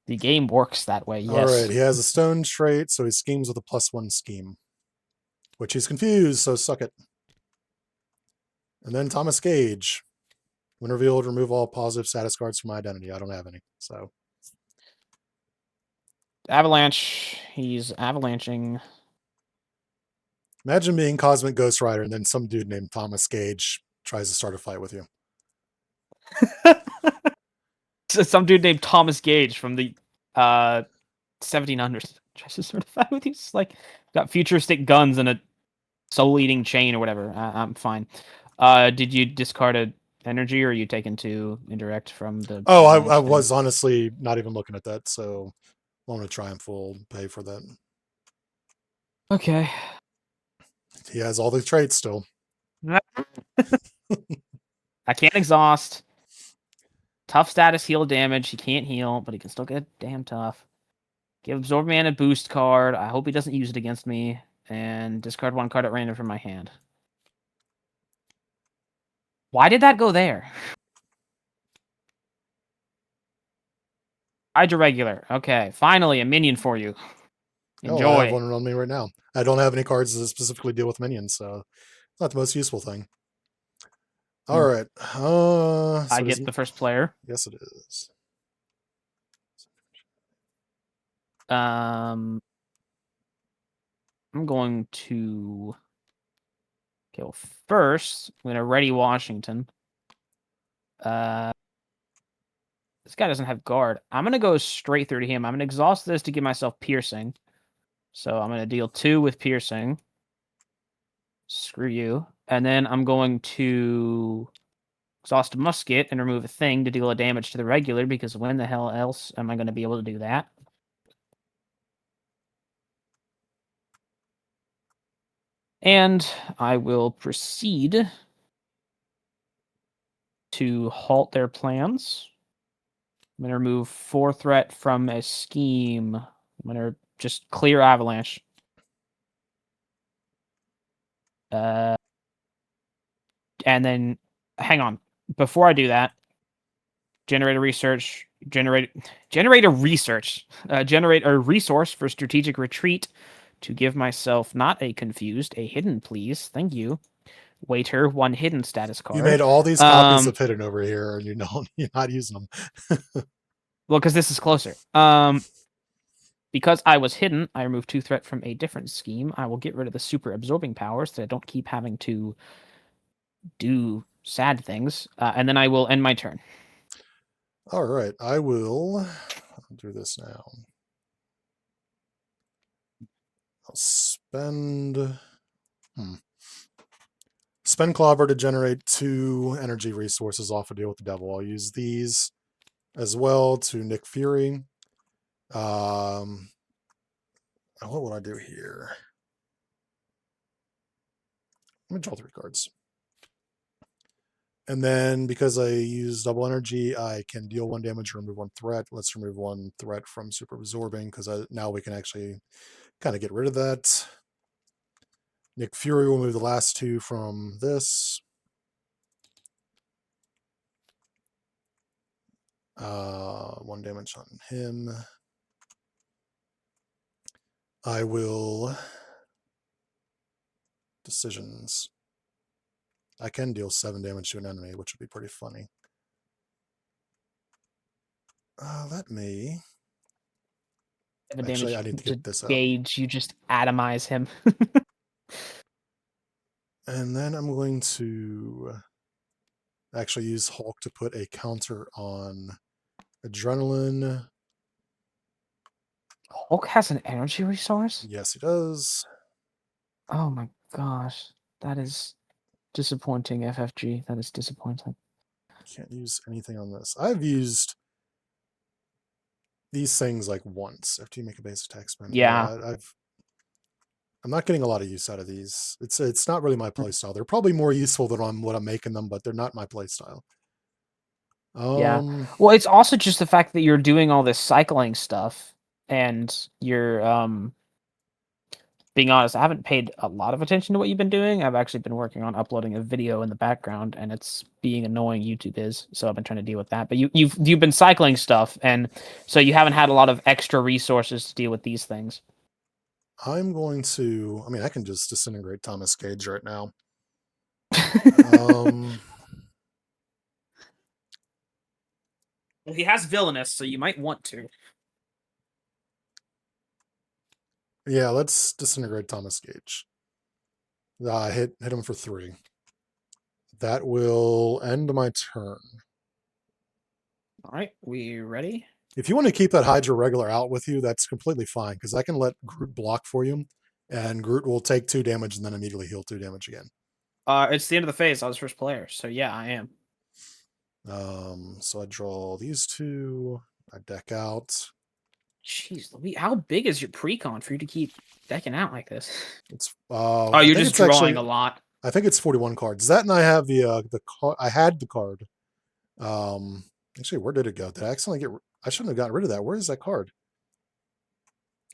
The game works that way. Yes. All right. He has a stone trait, so he schemes with a +1 scheme, which he's confused. So suck it. And then Thomas Gage. When revealed, remove all positive status cards from my identity. I don't have any. So Avalanche. He's avalanching. Imagine being Cosmic Ghost Rider and then some dude named Thomas Gage tries to start a fight with you. Some dude named Thomas Gage from the 1700s tries to start a fight with you. It's like got futuristic guns and a soul-eating chain or whatever. I'm fine. Did you discard a energy, or are you taking 2 indirect from the Oh, I avalanche thing? was honestly not even looking at that, so I'm gonna try and full pay for that. Okay. He has all the traits still. I can't exhaust. Tough status heal damage. He can't heal, but he can still get damn tough. Give Absorb Mana boost card. I hope he doesn't use it against me. And discard 1 card at random from my hand. Why did that go there? Hydra Regular. Okay, finally a minion for you. Oh, I have Enjoy. one on me right now. I don't have any cards that specifically deal with minions, so it's not the most useful thing. All Hmm. right. I So it is. get the first player. Yes, it is. I'm going to go first. I'm gonna ready Washington. This guy doesn't have guard. I'm gonna go straight through to him. I'm gonna exhaust this to give myself piercing. So I'm gonna deal 2 with piercing. Screw you. And then I'm going to exhaust a musket and remove a thing to deal a damage to the regular, because when the hell else am I going to be able to do that? And I will proceed to halt their plans. I'm going to remove 4 threat from a scheme. I'm going to just clear avalanche. And then, hang on. Before I do that, generate a research, generate a research, generate a resource for strategic retreat to give myself not a confused, a hidden, please. Thank you. Waiter, 1 hidden status You card. made all these copies Um, of Hidden over here, and you're not using them. well, because this is closer. Because I was hidden, I removed 2 threat from a different scheme. I will get rid of the super absorbing powers so I don't keep having to do sad things. And then I will end my turn. All right, I will do this now. I'll spend Clobber to generate 2 energy resources off a deal with the devil. I'll use these as well to Nick Fury. What will I do here? Let me draw 3 cards. And then because I use double energy, I can deal 1 damage, remove 1 threat. Let's remove 1 threat from super absorbing, because now we can actually kind of get rid of that. Nick Fury will move the last 2 from this. 1 damage on him. I will decisions. I can deal 7 damage to an enemy, which would be pretty funny. Let me. 7 Actually, damage I need to to get this out. gauge. You just atomize him. And then I'm going to actually use Hulk to put a counter on Adrenaline. Hulk has an energy resource? Yes, he does. Oh my gosh. That is disappointing, FFG. That is disappointing. Can't use anything on this. I've used these things like once after you make a base attack spend. Yeah. Yeah, I'm not getting a lot of use out of these. It's not really my playstyle. They're probably more useful than what I'm making them, but they're not my playstyle. Yeah. Well, it's also just the fact that you're doing all this cycling stuff, and you're being honest, I haven't paid a lot of attention to what you've been doing. I've actually been working on uploading a video in the background, and it's being annoying. YouTube is, so I've been trying to deal with that. But you've been cycling stuff, and so you haven't had a lot of extra resources to deal with these things. I'm going to. I mean, I can just disintegrate Thomas Gage right now. Well, he has villainous, so you might want to. Yeah, let's disintegrate Thomas Gage. Hit him for 3. That will end my turn. All right, we ready? If you want to keep that Hydra regular out with you, that's completely fine, because I can let Groot block for you, and Groot will take 2 damage and then immediately heal 2 damage again. It's the end of the phase. I was first player, so yeah, I am. So I draw these two. I deck out. Jeez, Louis, how big is your precon for you to keep decking out like this? It's Oh, I you're think just it's drawing actually a lot. I think it's 41 cards. That and I have the card. I had the card. Actually, where did it go? Did I accidentally get? I shouldn't have gotten rid of that. Where is that card?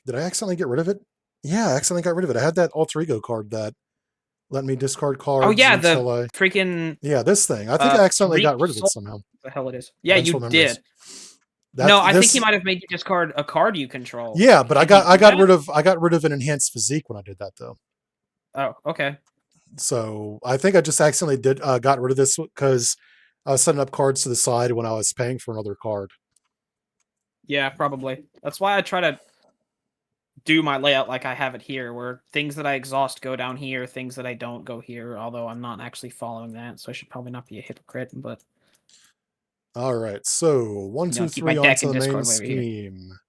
Did I accidentally get rid of it? Yeah, I accidentally got rid of it. I had that alter ego card that let me discard Oh cards yeah, the until I. freaking Yeah, this thing. I think I accidentally got reap rid of it soul. somehow. What the hell it is? Yeah, you Vengeful memories. did. That No, I think he this. might have made you discard a card you control. Yeah, but Did he I do got that? rid of an enhanced physique when I did that though. Oh, okay. So I think I just accidentally did got rid of this because I was setting up cards to the side when I was paying for another card. Yeah, probably. That's why I try to do my layout like I have it here, where things that I exhaust go down here, things that I don't go here, although I'm not actually following that, so I should probably not be a hypocrite, but All right, so one, two, keep my three deck onto and the main discard way over here. scheme.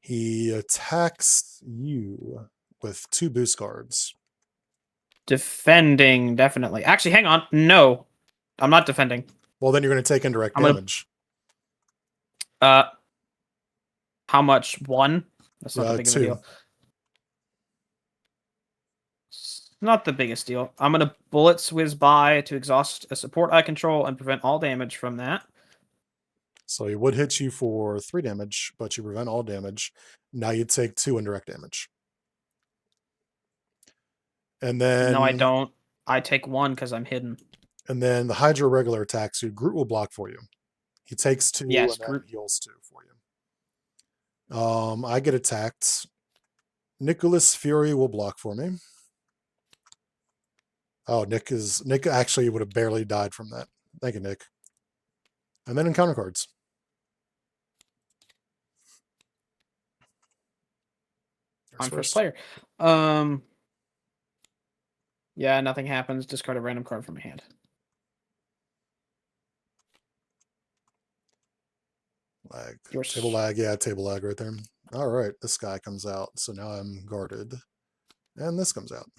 He attacks you with 2 boost cards. Defending, definitely. Actually, hang on. No. I'm not defending. Well, then you're going to take indirect I'm gonna damage. how much? 1? That's not the big of a 2. deal. It's not the biggest deal. I'm gonna bullet whiz by to exhaust a support I control and prevent all damage from that. So he would hit you for 3 damage, but you prevent all damage. Now you take 2 indirect damage. And No, I then don't. I take 1 because I'm hidden. the Hydra regular attacks you. Groot will block for you. He takes 2 Yes, and then group. heals 2 for you. I get attacked. Nicholas Fury will block for me. Oh, Nick actually would have barely died from that. Thank you, Nick. And then encounter cards. I'm first player. Yeah, nothing happens. Discard a random card from my hand. Lag. Yours. Table lag. Yeah, table lag right there. All right, this guy comes out. So now I'm guarded. And this comes out.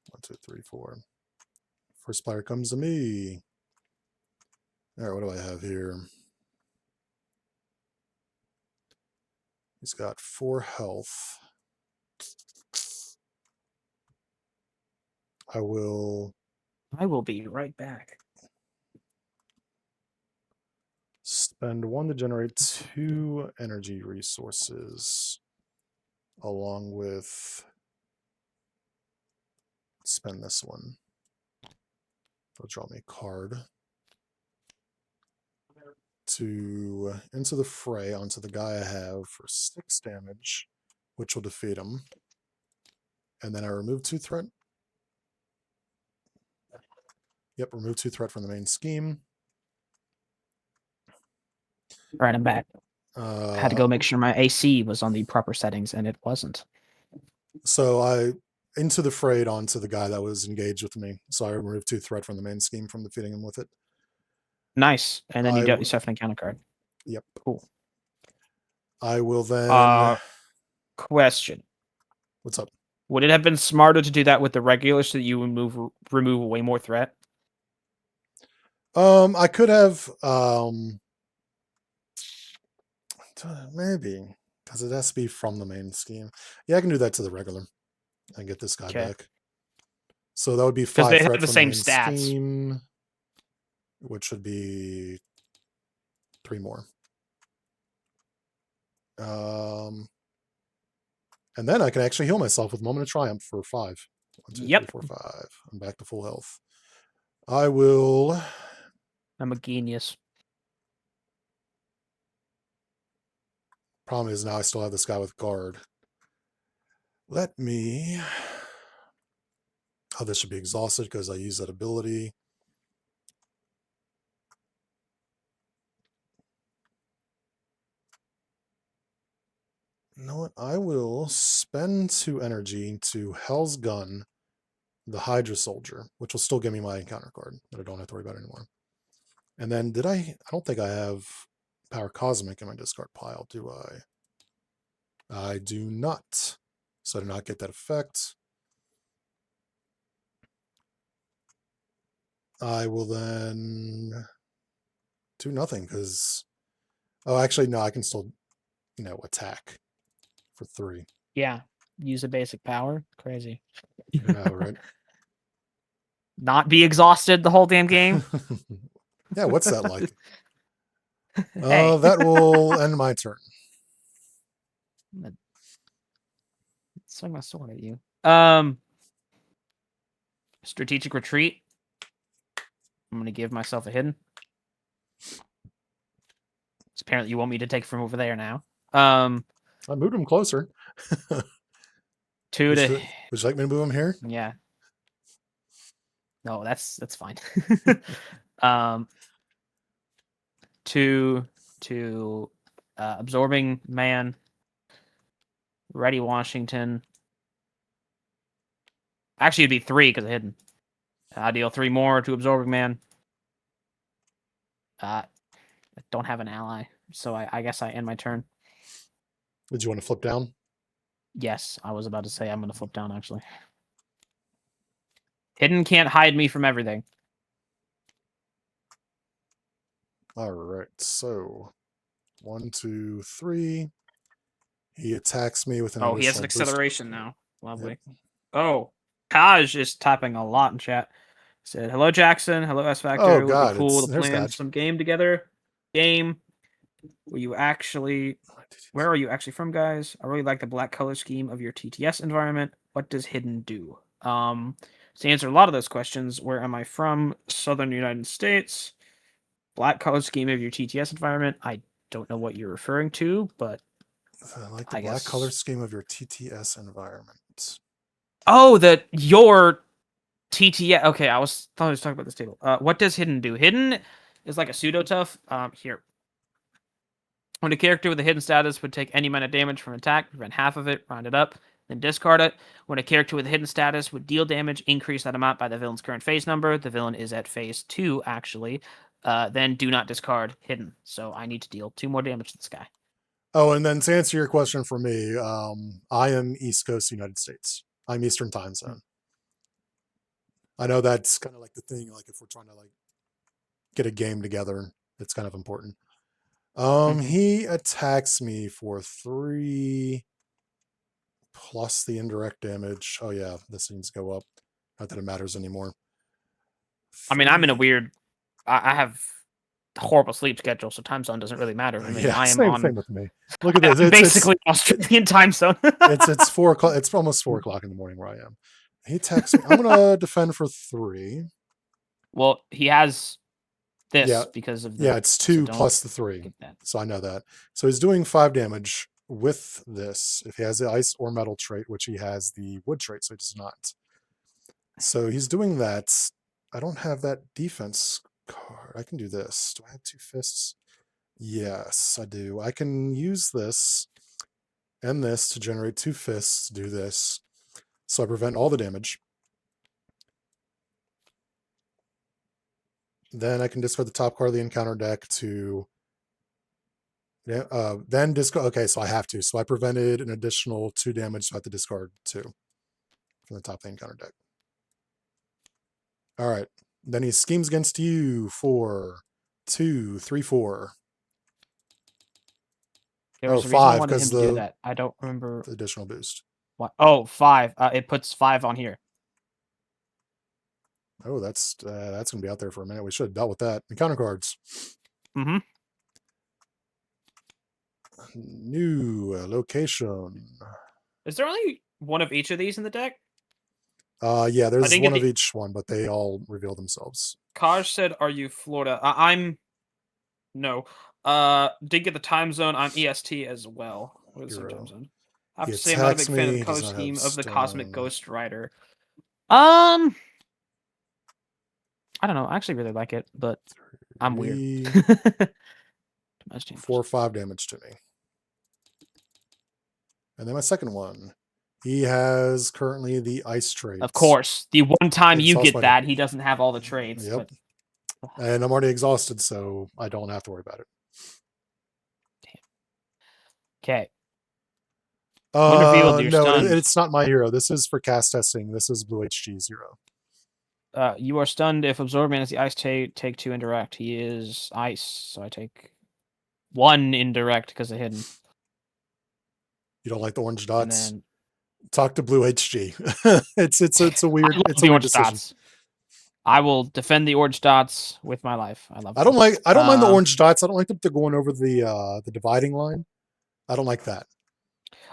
1, 2, 3, 4. First player comes to me. All right, what do I have here? He's got 4 health. I will be right back. spend 1 to generate 2 energy resources, along with spend this one. It'll draw me a card to into the fray onto the guy I have for 6 damage, which will defeat him. And then I remove 2 threat. Yep, remove 2 threat from the main scheme. All right, I'm back. I had to go make sure my AC was on the proper settings, and it wasn't. So I into the frayed onto the guy that was engaged with me. So I removed 2 threat from the main scheme from defeating him with it. Nice. And then you dealt yourself an encounter card. Yep. Cool. I will then. Question. What's up? Would it have been smarter to do that with the regular so that you would remove way more threat? I could have. Maybe because it has to be from the main scheme. Yeah, I can do that to the regular and get this guy back. So that would be 5 they threat have the from same the main stats. scheme, which would be 3 more. And then I can actually heal myself with Moment of Triumph for 5. 1, 2, 3, 4, 5. I'm back to full health. I will. I'm a genius. Problem is now I still have this guy with guard. Let me. Oh, this should be exhausted because I use that ability. You know what? I will spend 2 energy to Hell's Gun, the Hydra Soldier, which will still give me my encounter card that I don't have to worry about anymore. And then I don't think I have Power Cosmic in my discard pile, do I? I do not. So I do not get that effect. I will then do nothing because. Oh, actually, no. I can still, attack for 3. Yeah. Use a basic power. Crazy. Yeah, right. Not be exhausted the whole damn game. Yeah, what's that like? Hey. That will end my turn. Swing my sword at you. Strategic retreat. I'm gonna give myself a hidden. Apparently, you want me to take from over there now. I moved him closer. Two would, to. you, would you like me to move him here? Yeah. No, that's fine. um, two to absorbing man. Ready Washington. Actually, it'd be 3 because of hidden. I deal 3 more to absorbing man. I don't have an ally, so I guess I end my turn. Did you want to flip down? Yes, I was about to say I'm going to flip down, actually. Hidden can't hide me from everything. All right, so 1, 2, 3. He attacks me with an Oh, he has an additional boost. acceleration now. Lovely. Yep. Oh, Kaj is typing a lot in chat. Said, hello, Jackson. Hello, S Oh Factor. Would be God, cool to there's plan God. some game together. Game. Were you actually... Where are you actually from, guys? I really like the black color scheme of your TTS environment. What does hidden do? To answer a lot of those questions, where am I from? Southern United States. Black color scheme of your TTS environment. I don't know what you're referring to, but I like the I black guess. color scheme of your TTS environment. Oh, your TTS. Okay, thought I was talking about this table. What does hidden do? Hidden is like a pseudo tough. Here. When a character with a hidden status would take any amount of damage from an attack, prevent half of it, round it up, then discard it. When a character with a hidden status would deal damage, increase that amount by the villain's current phase number. The villain is at phase 2, actually. Then do not discard hidden. So I need to deal 2 more damage to this guy. Oh, and then to answer your question for me, I am East Coast United States. I'm Eastern time zone. I know that's kind of like the thing, like if we're trying to like get a game together, it's kind of important. He attacks me for 3 plus the indirect damage. Oh yeah, this needs to go up. Not that it matters anymore. I mean, I'm in a weird. I have horrible sleep schedule, so time zone doesn't really matter for me. Yeah, I am same on. with me. Look at this. I'm basically Australian time zone. It's 4 o'clock. It's almost 4 o'clock in the morning where I am. He attacks me. I'm gonna defend for 3. Well, he has this Yeah, because of the. yeah. It's 2 plus the 3, so I know that. So he's doing 5 damage with this. If he has the ice or metal trait, which he has the wood trait, so he does not. So he's doing that. I don't have that defense card. I can do this. Do I have 2 fists? Yes, I do. I can use this and this to generate 2 fists to do this. So I prevent all the damage. Then I can discard the top card of the encounter deck to then discard. Okay, so I have to. So I prevented an additional 2 damage, so I have to discard 2 from the top of the encounter deck. All right. Then he schemes against you for 2, 3, 4. There was Oh, a reason I 5 wanted him because to do that. I don't remember. the additional boost. What? Oh, 5. It puts 5 on here. Oh, that's gonna be out there for a minute. We should have dealt with that. Encounter cards. New location. Is there only one of each of these in the deck? Yeah, there's one of each one, but they all reveal themselves. Kaj said, "Are you Florida?" I'm. No. Did get the time zone. I'm EST as well. We're the same time zone. I have to say, I'm not a big fan of the color scheme of the Cosmic Ghost Rider. I don't know. I actually really like it, but I'm weird. 4 or 5 damage to me. And then my second one. He has currently the ice trait. Of course. The one time you get that, he doesn't have all the traits. Yep. But... And I'm already exhausted, so I don't have to worry about it. Okay. No, it's not my hero. This is for cast testing. This is BlueHG 0. You are stunned if absorb manages the ice take 2 indirect. He is ice, so I take 1 indirect because of hidden. You don't like the orange And dots? then Talk to BlueHG. it's a I love it's a the weird orange decision. dots. I will defend the orange dots with my life. I love them. I don't mind the orange dots. I don't like that they're going over the dividing line. I don't like that.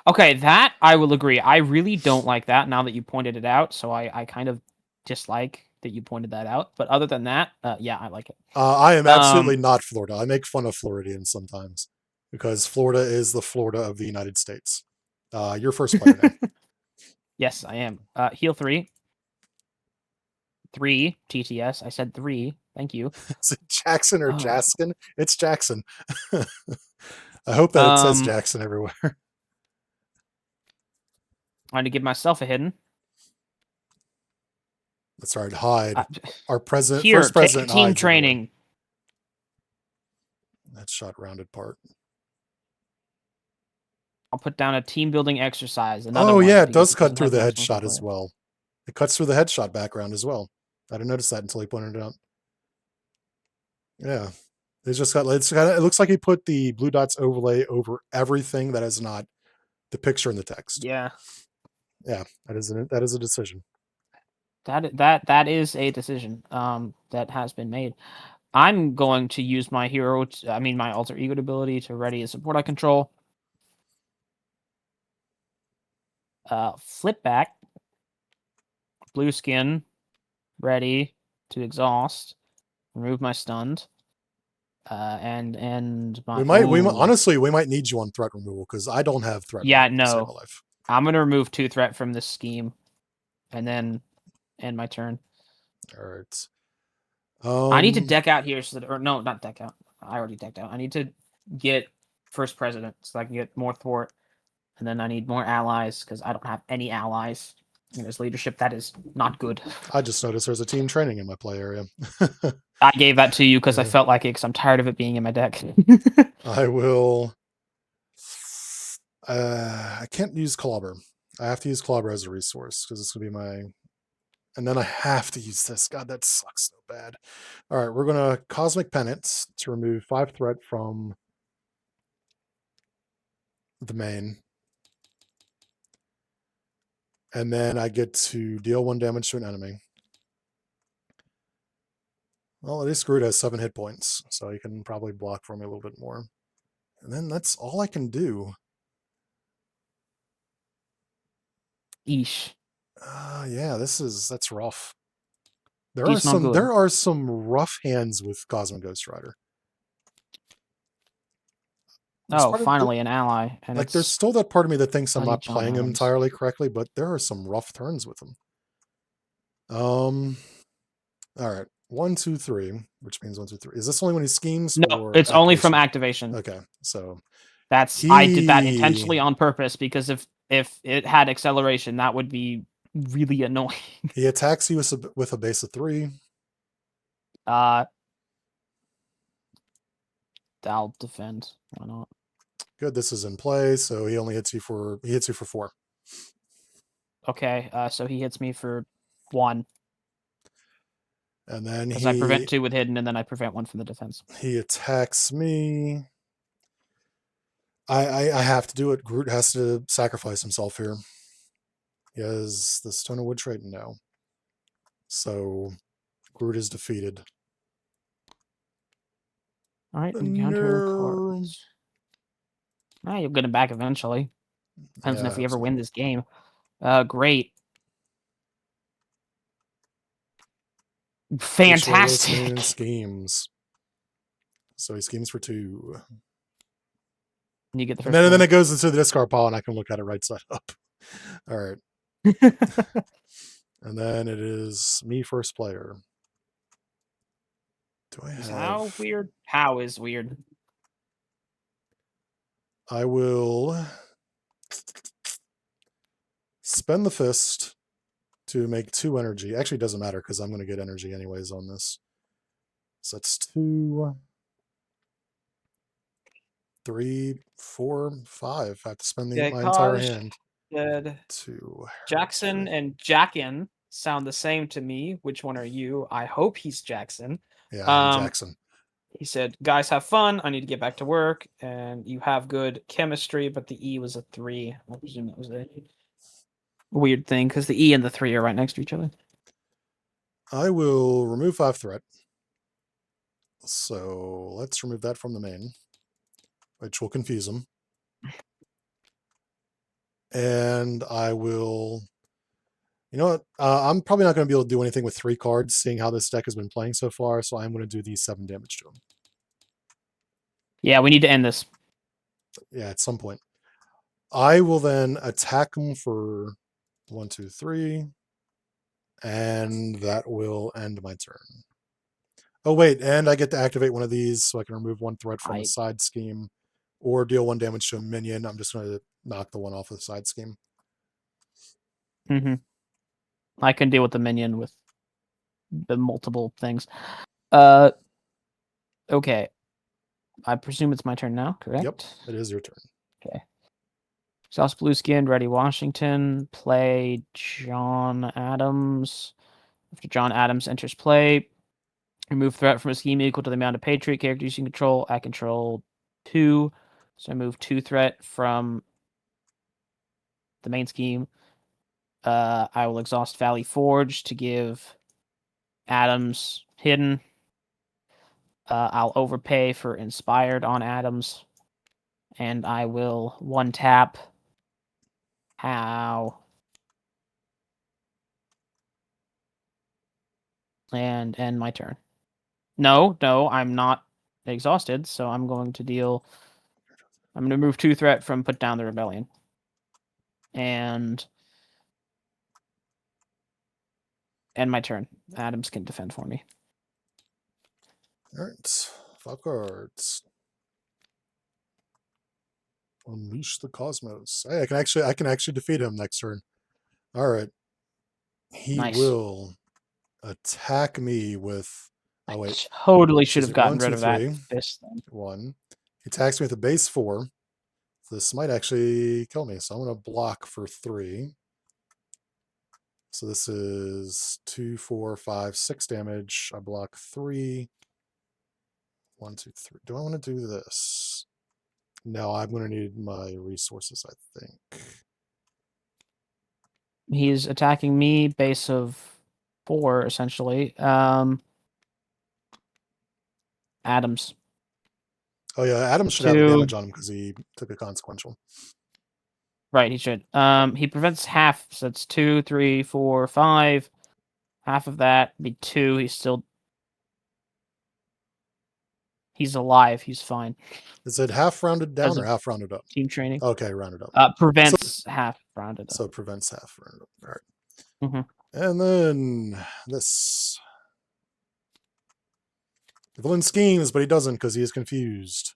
Okay, that I will agree. I really don't like that now that you pointed it out. So I kind of dislike that you pointed that out. But other than that, yeah, I like it. I am Um, absolutely not Florida. I make fun of Floridians sometimes because Florida is the Florida of the United States. Your first player now. yes, I am. Heal 3. 3 TTS. I said 3. Thank you. Is it Jackson or Uh, Jaskin? It's Jackson. I hope that it says um, Jackson everywhere. I'm to give myself a hidden. That's right. Hide. Uh, Our president, Here, first take president, team hides everywhere. training. That shot rounded part. I'll put down a team building exercise. Another Oh one yeah, it because does it cut doesn't through have the most headshot as multiplayer. well. It cuts through the headshot background as well. I didn't notice that until he pointed it out. Yeah. It looks like he put the blue dots overlay over everything that is not the picture in the text. Yeah, Yeah, that is a decision. that is a decision. That has been made. I'm going to use my my alter ego ability to ready a support I control. Flip back, blue skin, ready to exhaust, remove my stunned, and my Honestly, we might need you on threat removal because I don't have threat yeah, removal to save my no. life. I'm gonna remove 2 threat from this scheme, and then end my turn. All right. I need to deck out here so that, or no, not deck out. I already decked out. I need to get first president so I can get more thwart, and then I need more allies because I don't have any allies in this leadership. That is not good. I just noticed there's a team training in my play area. I gave that to you because I Yeah. felt like it because I'm tired of it being in my deck. I will. I can't use Clobber. I have to use Clobber as a resource because it's gonna be my. And then I have to use this. God, that sucks so bad. All right, we're gonna Cosmic Penance to remove 5 threat from the main, and then I get to deal 1 damage to an enemy. Well, at least Groot has 7 hit points, so he can probably block for me a little bit more. And then that's all I can do. Eesh. Yeah, that's rough. He's not good. There are some rough hands with Cosmic Ghost Rider. Oh, finally an ally, and Like, there's it's still that part of me that thinks I'm bloody not John playing him Adams. entirely correctly, but there are some rough turns with him. All right, 1, 2, 3, which means 1, 2, 3. Is this only when he schemes No, or it's only from activation? activation. Okay, so I did that he intentionally on purpose because if it had acceleration, that would be really annoying. he attacks you with a base of 3. Uh, I'll defend. Why not? Good, this is in play, so he hits you for 4. Okay, so he hits me for 1 And then because I prevent 2 with hidden, and then I prevent 1 from the defense. he attacks me. I have to do it. Groot has to sacrifice himself here. He has the Stone of Wood trait now. So Groot is defeated. All right, encounter cards. You'll get him back eventually. Depends on if we ever win this game. Great. Fantastic. Schemes. So he schemes for 2. And you get the And first then it goes into the discard pile, and I can look at it right side up. All right. And then it is me first player. Do I have... How weird? How is weird? I will spend the fist to make 2 energy. Actually, it doesn't matter because I'm going to get energy anyways on this. So that's 2, 3, 4, 5. I have to spend my entire hand Good. to Jackson and Jackin sound the same to me. Which one are you? I hope he's Jackson. Yeah, I am Um, Jackson. he said, "Guys, have fun. I need to get back to work, and you have good chemistry." But the E was a 3. I presume that was a weird thing because the E and the 3 are right next to each other. I will remove 5 threat. So let's remove that from the main, which will confuse him. And I will. You know what? I'm probably not going to be able to do anything with 3 cards, seeing how this deck has been playing so far. So I'm going to do these 7 damage to him. Yeah, we need to end this. Yeah, at some point. I will then attack him for 1, 2, 3, and that will end my turn. Oh wait, and I get to activate one of these, so I can remove 1 threat from a I side scheme, or deal 1 damage to a minion. I'm just going to knock the one off of the side scheme. I can deal with the minion with the multiple things. Uh, okay. I presume it's my turn now, correct? Yep, it is your turn. Okay. Sauce Blue Skin, Ready Washington, play John Adams. After John Adams enters play, remove threat from a scheme equal to the amount of Patriot characters you can control. I control 2, so I move 2 threat from the main scheme. I will exhaust Valley Forge to give Adams Hidden. I'll overpay for Inspired on Adams. And I will 1 tap. How? And end my turn. No, I'm not exhausted, so I'm going to deal. I'm going to move 2 threat from Put Down the Rebellion. And end my turn. Adams can defend for me. Alright, 5 cards. Unleash the Cosmos. Hey, I can actually defeat him next turn. Alright. He Nice. will attack me with. Oh I wait. totally should Excuse have me. gotten 1, rid 2, of that 3. fist then. 1. He attacks me with a base 4. This might actually kill me, so I'm going to block for 3. So this is 2, 4, 5, 6 damage. I block 3. 1, 2, 3. Do I want to do this? No, I'm going to need my resources, I think. He's attacking me, base of 4, essentially. Adams. Oh yeah, Adam should have the 2. damage on him because he took a consequential. Right, he should. He prevents half, so it's 2, 3, 4, 5. Half of that be 2. He's alive. He's fine. Is it half rounded down Because or of half rounded up? team training. Okay, rounded up. Prevents half rounded So up. it prevents half rounded up. All right. Mm-hmm. And then this. The villain schemes, but he doesn't because he is confused.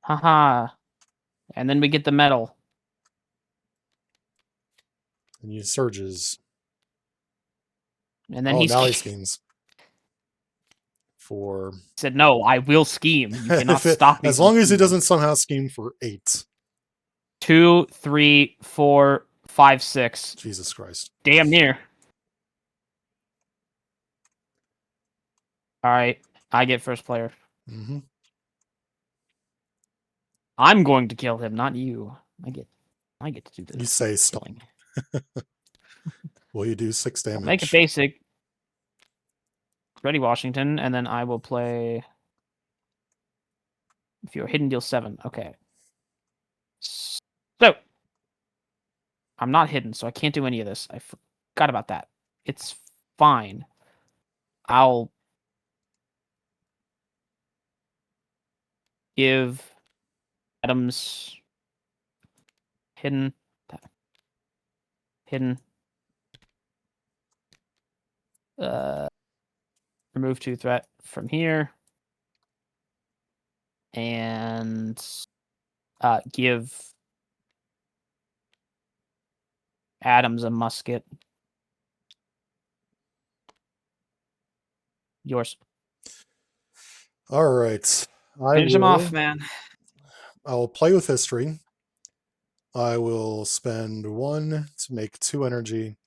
Haha. And then we get the medal. And he surges. And then Oh, he's now he schemes. For said, "No, I will scheme. You cannot stop me." As long as he doesn't somehow scheme for 8. 2, 3, 4, 5, 6. Jesus Christ. Damn near. All right, I get first player. Mm-hmm. I'm going to kill him, not you. I get to do this. You say stop. Will you do 6 damage? I'll make it basic. Ready Washington, and then I will play. If you're hidden, deal 7. Okay. So I'm not hidden, so I can't do any of this. I forgot about that. It's fine. I'll give Adams hidden. Remove 2 threat from here. And give Adams a musket. Yours. All right. Finish him off, man. I will play with history. I will spend 1 to make 2 energy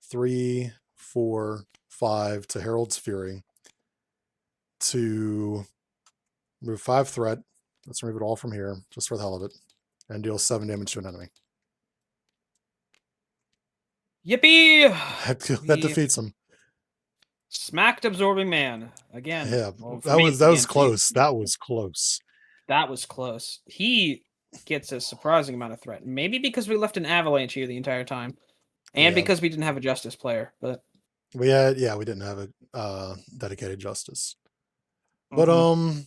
3, 4, 5 to Herald's Fury to remove 5 threat. Let's remove it all from here, just for the hell of it, and deal 7 damage to an enemy. Yippee! That We defeats him. smacked Absorbing Man again. Yeah, Well, for that me, was it's that was again for you. close. That was close. That was close. He gets a surprising amount of threat. Maybe because we left an Avalanche here the entire time, and Yeah, because we didn't have a Justice player. But we didn't have a dedicated Justice, but mhm.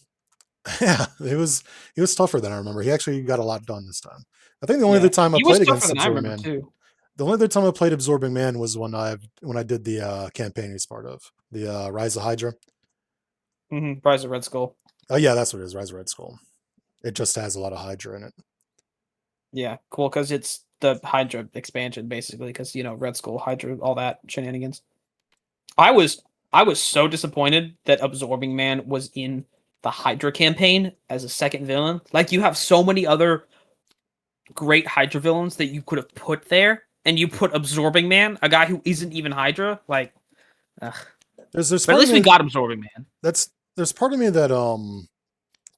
yeah, he was tougher than I remember. He actually got a lot done this time. I think the only other Yeah, time I he was played tougher against than I Absorbing remember Man, too. the only other time I played Absorbing Man was when I did the campaign he's part of, the Rise of Hydra. Rise of Red Skull. Oh yeah, that's what it is, Rise of Red Skull. It just has a lot of Hydra in it. Yeah, cool because it's the Hydra expansion basically. Because Red Skull, Hydra, all that shenanigans. I was I was so disappointed that Absorbing Man was in the Hydra campaign as a second villain. Like you have so many other great Hydra villains that you could have put there, and you put Absorbing Man, a guy who isn't even Hydra. Like, ugh. There's But at part of least we me got Absorbing Man. there's part of me that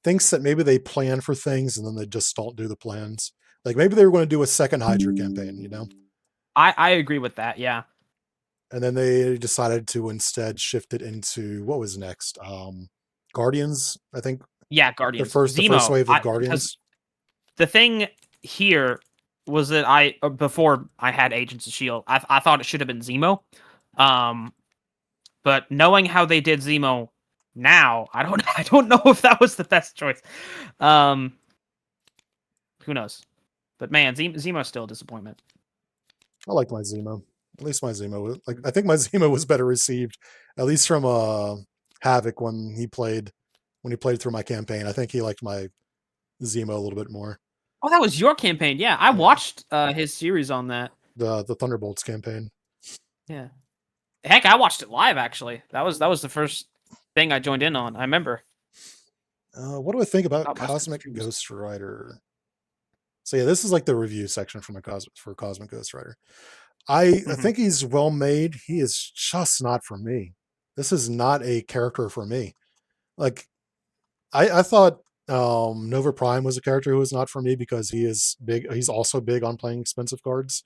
thinks that maybe they plan for things and then they just don't do the plans. Like maybe they were going to do a second Hydra campaign, I agree with that. Yeah. and then they decided to instead shift it into what was next. Guardians, I think Yeah, the Guardians. first Zemo. wave of I because Guardians. the thing here was that before I had Agents of Shield, I thought it should have been Zemo. Um, but knowing how they did Zemo now, I don't know if that was the best choice. Um, who knows? But man, Zemo's still a disappointment. I liked my Zemo. At least my Zemo, like I think my Zemo was better received, at least from Havoc when he played through my campaign. I think he liked my Zemo a little bit more. Oh, that was your campaign. Yeah, I Yeah, watched his series on that. the Thunderbolts campaign. Yeah. Heck, I watched it live actually. That was the first thing I joined in on. I remember. What do I think about Not much to Cosmic streams. Ghost Rider? So yeah, this is like the review section for Cosmic Ghost Rider. I Mhm. think he's well made. He is just not for me. This is not a character for me. Like I thought Nova Prime was a character who was not for me because he is big. He's also big on playing expensive cards.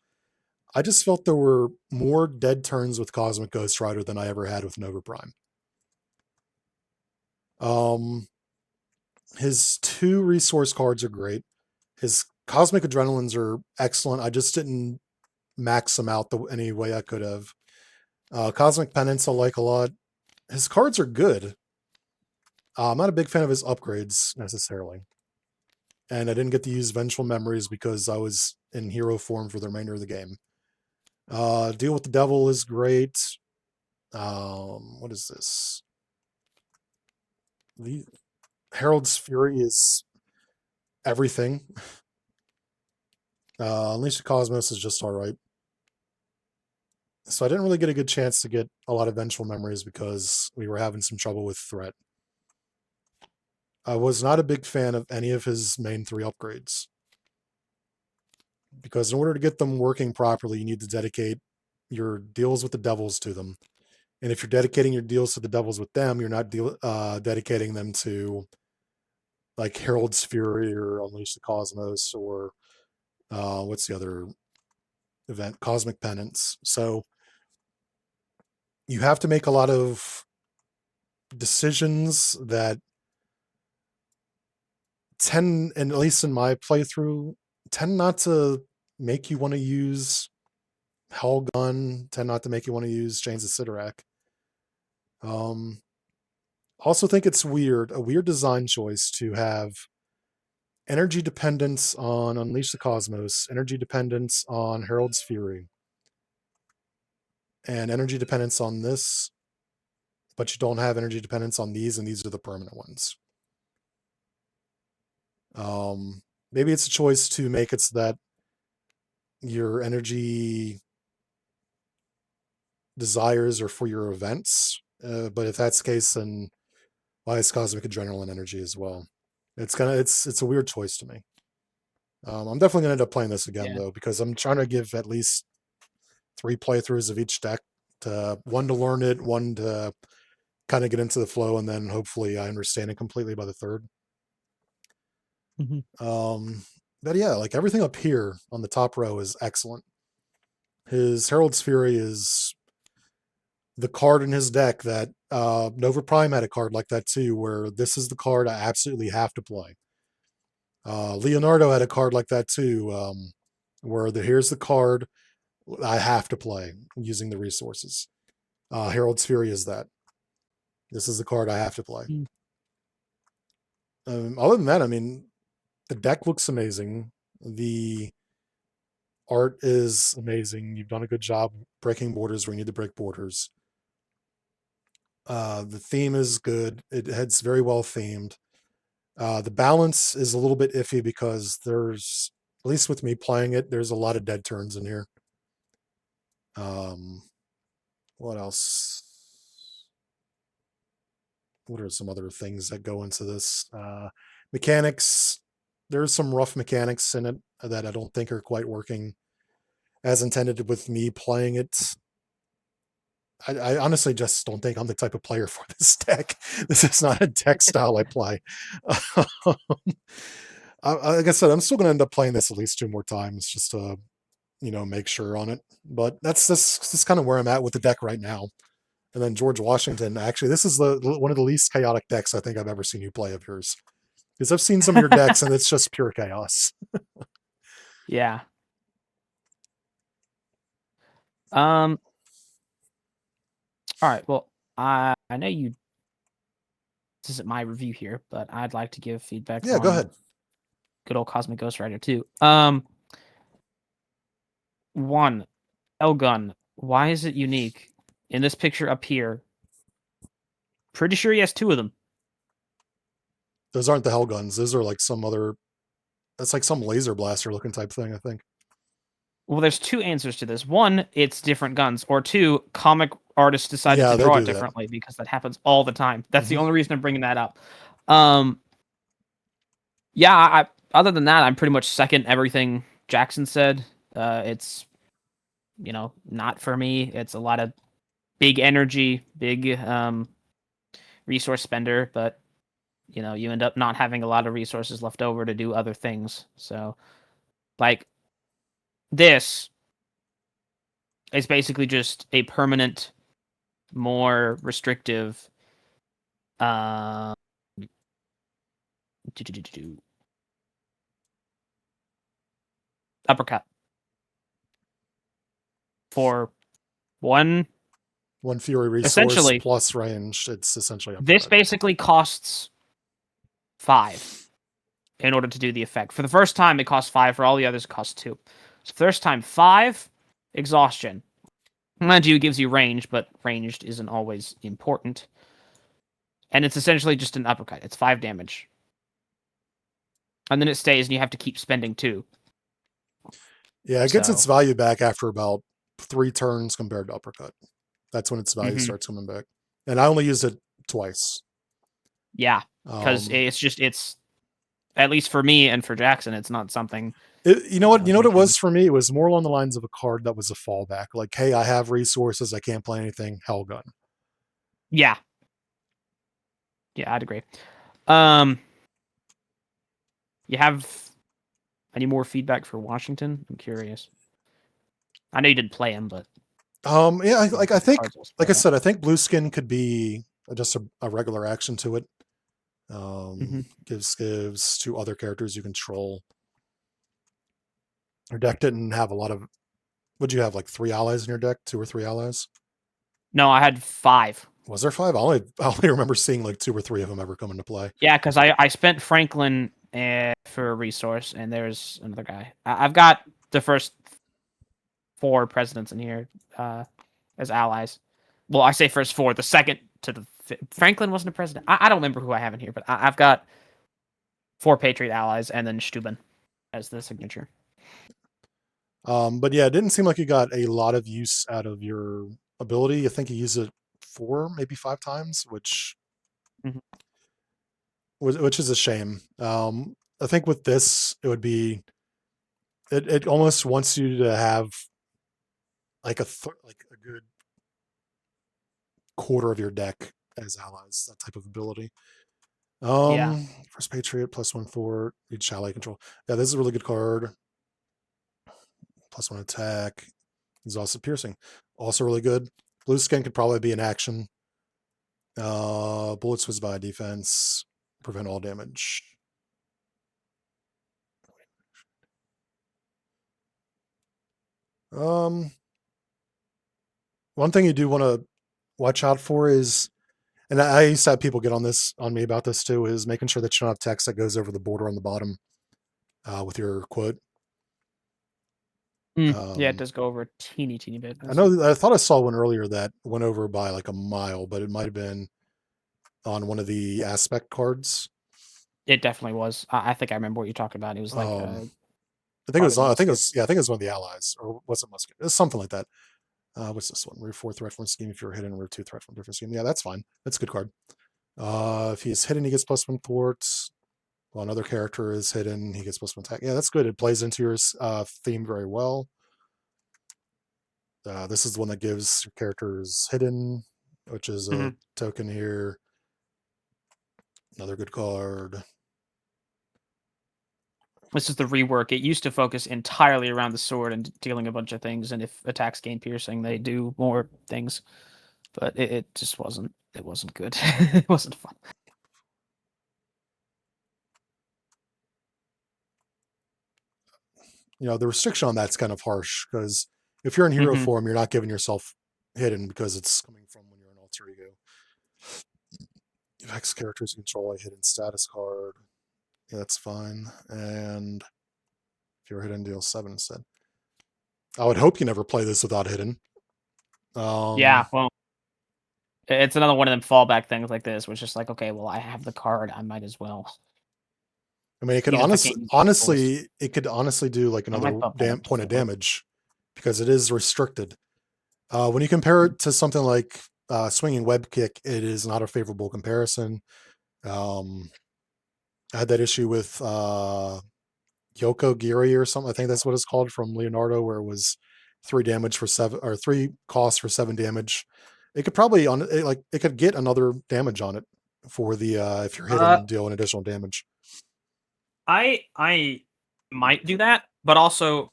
I just felt there were more dead turns with Cosmic Ghost Rider than I ever had with Nova Prime. Um, his 2 resource cards are great. His Cosmic Adrenalines are excellent. I just didn't max them out any way I could have. Cosmic Penance I like a lot. His cards are good. I'm not a big fan of his upgrades necessarily. And I didn't get to use Vengeful Memories because I was in hero form for the remainder of the game. Deal with the Devil is great. What is this? The Herald's Fury is everything. Unleash the Cosmos is just alright. So I didn't really get a good chance to get a lot of Vengeful Memories because we were having some trouble with Threat. I was not a big fan of any of his main 3 upgrades. Because in order to get them working properly, you need to dedicate your deals with the devils to them. And if you're dedicating your deals to the devils with them, you're not dedicating them to like Herald's Fury or Unleash the Cosmos or what's the other event? Cosmic Penance. So you have to make a lot of decisions that tend, and at least in my playthrough, tend not to make you want to use Hellgun, tend not to make you want to use Chains of Sidorak. Um, also think it's a weird design choice to have energy dependence on Unleash the Cosmos, energy dependence on Herald's Fury, and energy dependence on this, but you don't have energy dependence on these, and these are the permanent ones. Maybe it's a choice to make it so that your energy desires are for your events, but if that's the case, then why is Cosmic Adrenaline energy as well? It's a weird choice to me. I'm definitely gonna end up playing this again Yeah. though because I'm trying to give at least 3 playthroughs of each deck, to one to learn it, one to kind of get into the flow, and then hopefully I understand it completely by the third. Mhm. But yeah, like everything up here on the top row is excellent. His Herald's Fury is the card in his deck that Nova Prime had a card like that too, where this is the card I absolutely have to play. Leonardo had a card like that too, where here's the card I have to play using the resources. Herald's Fury is that. This is the card I have to play. Mm. Other than that, I mean, the deck looks amazing. The art is amazing. You've done a good job breaking borders where you need to break borders. The theme is good. It's very well themed. The balance is a little bit iffy because there's, at least with me playing it, there's a lot of dead turns in here. What else? What are some other things that go into this? Mechanics. There's some rough mechanics in it that I don't think are quite working as intended with me playing it. I honestly just don't think I'm the type of player for this deck. This is not a deck style I play. Like I said, I'm still going to end up playing this at least 2 more times just to, make sure on it. But that's kind of where I'm at with the deck right now. And then George Washington, actually, this is one of the least chaotic decks I think I've ever seen you play of yours. Because I've seen some of your decks and it's just pure chaos. Yeah. All right. Well, I know you. This isn't my review here, but I'd like to give feedback Yeah, go on ahead. good old Cosmic Ghost Rider too. One, L-Gun. Why is it unique? In this picture up here, pretty sure he has 2 of them. Those aren't the Hell Guns. Those are like some other, that's like some laser blaster looking type thing, I think. Well, there's 2 answers to this. One, it's different guns, or 2, comic artists decided Yeah, to they draw do it that. differently because that happens all the time. That's the only reason I'm bringing that up. Yeah, other than that, I'm pretty much second everything Jackson said. It's not for me. It's a lot of big energy, big resource spender, but you end up not having a lot of resources left over to do other things. So, like this is basically just a permanent, more restrictive uh uppercut for one. One Fury resource Essentially, plus range. It's essentially this uppercut. basically costs 5 in order to do the effect. For the first time, it costs 5. For all the others, it costs 2. So first time, 5 exhaustion. Mind you, it gives you range, but ranged isn't always important. And it's essentially just an uppercut. It's 5 damage. And then it stays, and you have to keep spending 2. Yeah, it gets its So, value back after about 3 turns compared to uppercut. That's when its value mhm. starts coming back. And I only used it twice. Yeah, because it's at least for me and for Jackson, it's not something. You know what? You know what he it can. was for me? It was more along the lines of a card that was a fallback. Like, hey, I have resources. I can't play anything. Hellgun. Yeah, yeah, I'd agree. Um, you have any more feedback for Washington? I'm curious. I know you didn't play him, but Yeah, I think, cards will like I spoil it. said, I think blue skin could be just a regular action to it. Mhm. Gives to other characters you control. Your deck didn't have a lot of. Would you have like 3 allies in your deck? 2 or 3 allies? No, I had 5. Was there 5? I only remember seeing like 2 or 3 of them ever come into play. Yeah, because I spent Franklin for a resource, and there's another guy. I've got the first 4 presidents in here as allies. Well, I say first 4. The second to the Franklin wasn't a president. I don't remember who I have in here, but I've got 4 Patriot allies, and then Steuben as the signature. But yeah, it didn't seem like you got a lot of use out of your ability. I think you used it 4, maybe 5 times, Mhm. which is a shame. I think with this, it would be it almost wants you to have like a good quarter of your deck as allies. That type of ability. Yeah. First Patriot +1 for each ally control. Yeah, this is a really good card. +1 attack. Exhausted piercing, also really good. Blue skin could probably be in action. Bullets whiz by defense, prevent all damage. Um, One thing you do want to watch out for is, and I used to have people get on me about this too, is making sure that you don't have text that goes over the border on the bottom with your quote. Yeah, it Um, does go over a teeny bit. I thought I saw one earlier that went over by like a mile, but it might have been on one of the aspect cards. It definitely was. I think I remember what you're talking about. It was like I think it probably was. the I think it musket. was. Yeah, I think it was one of the allies, or was it Musket? It's something like that. What's this one? Rear 4 threat from scheme. If you're hidden, rear 2 threat from different scheme. Yeah, that's fine. That's a good card. If he's hidden, he gets +1 thwarts. While another character is hidden, he gets +1 attack. Yeah, that's good. It plays into your theme very well. This is the one that gives your characters hidden, which is a Mhm. token here. Another good card. This is the rework. It used to focus entirely around the sword and dealing a bunch of things, and if attacks gain piercing, they do more things. But it just wasn't. It wasn't good. It wasn't fun. The restriction on that's kind of harsh because if you're in hero Hmm. form, you're not giving yourself hidden because it's coming from when you're an alter ego. X characters control a hidden status card. Yeah, that's fine. And if you're hidden, deal 7 instead. I would hope you never play this without hidden. Yeah, Um, well, it's another one of them fallback things like this, which is just like, okay, well, I have the card, I might as well, I mean, even if the game choice. it could honestly do like I might another bump that up to point of 4. damage because it is restricted. When you compare it to something like swinging web kick, it is not a favorable comparison. Um, I had that issue with Yoko Giri or something. I think that's what it's called from Leonardo, where it was 3 damage for 7 or 3 costs for 7 damage. It could probably it could get another damage on it for the if you're Uh, hidden, deal an additional damage. I might do that, but also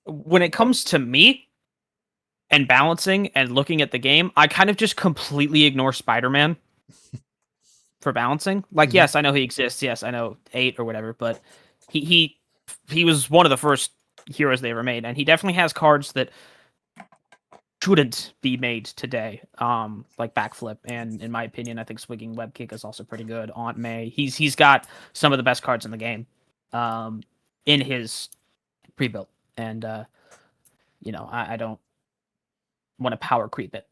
when it comes to me and balancing and looking at the game, I kind of just completely ignore Spider-Man for balancing. Like, Hmm. yes, I know he exists. Yes, I know 8 or whatever, but he he he was one of the first heroes they ever made, and he definitely has cards that shouldn't be made today. Like backflip, and in my opinion, I think swinging web kick is also pretty good. Aunt May, he's got some of the best cards in the game, um, in his pre-built, and I don't want to power creep it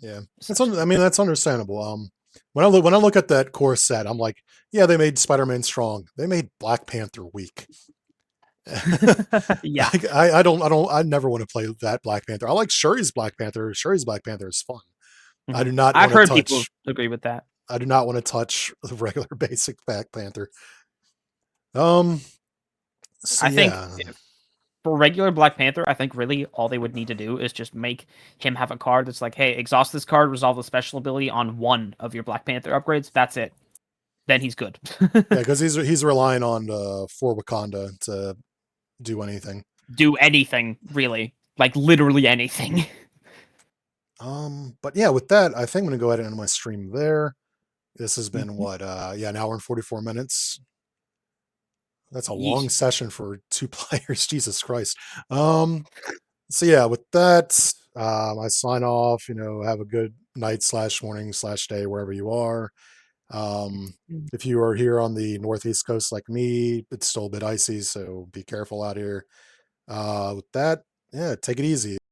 Yeah, I essentially. mean, that's understandable. When I look at that core set, I'm like, yeah, they made Spider-Man strong. They made Black Panther weak. Yeah. I never want to play that Black Panther. I like Shuri's Black Panther. Shuri's Black Panther is fun. I Mhm. do not I've want to heard people touch. agree with that. I do not want to touch the regular basic Black Panther. Um. So I think yeah, for regular Black Panther, I think really all they would need to do is just make him have a card that's like, hey, exhaust this card, resolve the special ability on one of your Black Panther upgrades. That's it. Then he's good. yeah, because he's relying on for Wakanda to do anything. Do anything, really. Like literally anything. But yeah, with that, I think I'm gonna go ahead and end my stream there. This has been Mhm. what, yeah, an hour and 44 minutes. That's a long Yeesh. session for 2 players. Jesus Christ. So yeah, with that, I sign off. Have a good night slash morning slash day wherever you are. Um, if you are here on the northeast coast like me, it's still a bit icy, so be careful out here. With that, yeah, take it easy.